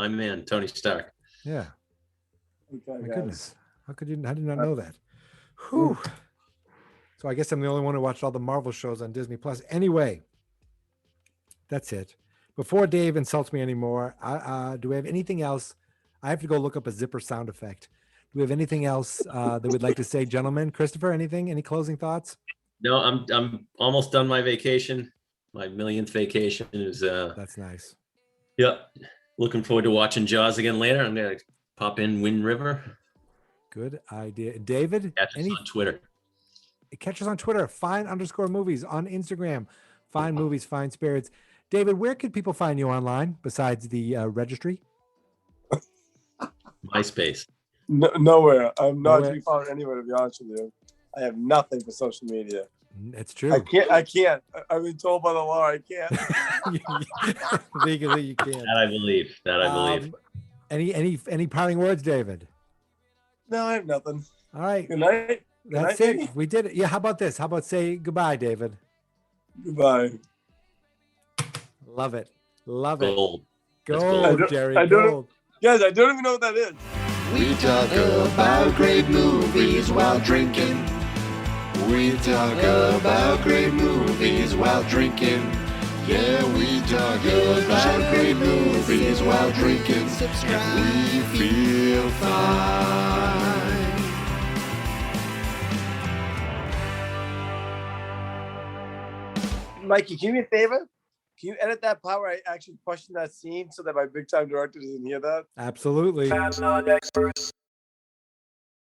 man, Tony Stark. Yeah. Okay, my goodness. How did you not know that? Whew. So I guess I'm the only one who watched all the Marvel shows on Disney Plus. Anyway, that's it. Before Dave insults me anymore, do we have anything else? I have to go look up a zipper sound effect. Do we have anything else that we'd like to say, gentlemen? Christopher, anything? Any closing thoughts? No, I'm almost done my vacation. My millionth vacation is. That's nice. Yep. Looking forward to watching Jaws again later. I'm gonna pop in Wind River. Good idea. David? Catch us on Twitter. Catch us on Twitter. Fine_movies on Instagram. Fine Movies, Fine Spirits. David, where could people find you online besides the registry? MySpace. Nowhere. I'm not to be found anywhere, to be honest with you. I have nothing for social media. It's true. I can't. I've been told by the law I can't. Legally, you can't. That I believe. Any parting words, David? No, I have nothing. All right. Good night. That's it. We did it. Yeah. How about this? How about say goodbye, David? Goodbye. Love it. Love Gold. it. Gold, Jerry. Gold. Guys, I don't even know what that is. We talk about great movies while drinking. We talk about great movies while drinking. Yeah, we talk about great movies while drinking. And we feel fine. Mikey, can you do me a favor? Can you edit that part where I actually question that scene so that my big time director doesn't hear that? Absolutely. Fab's not experts.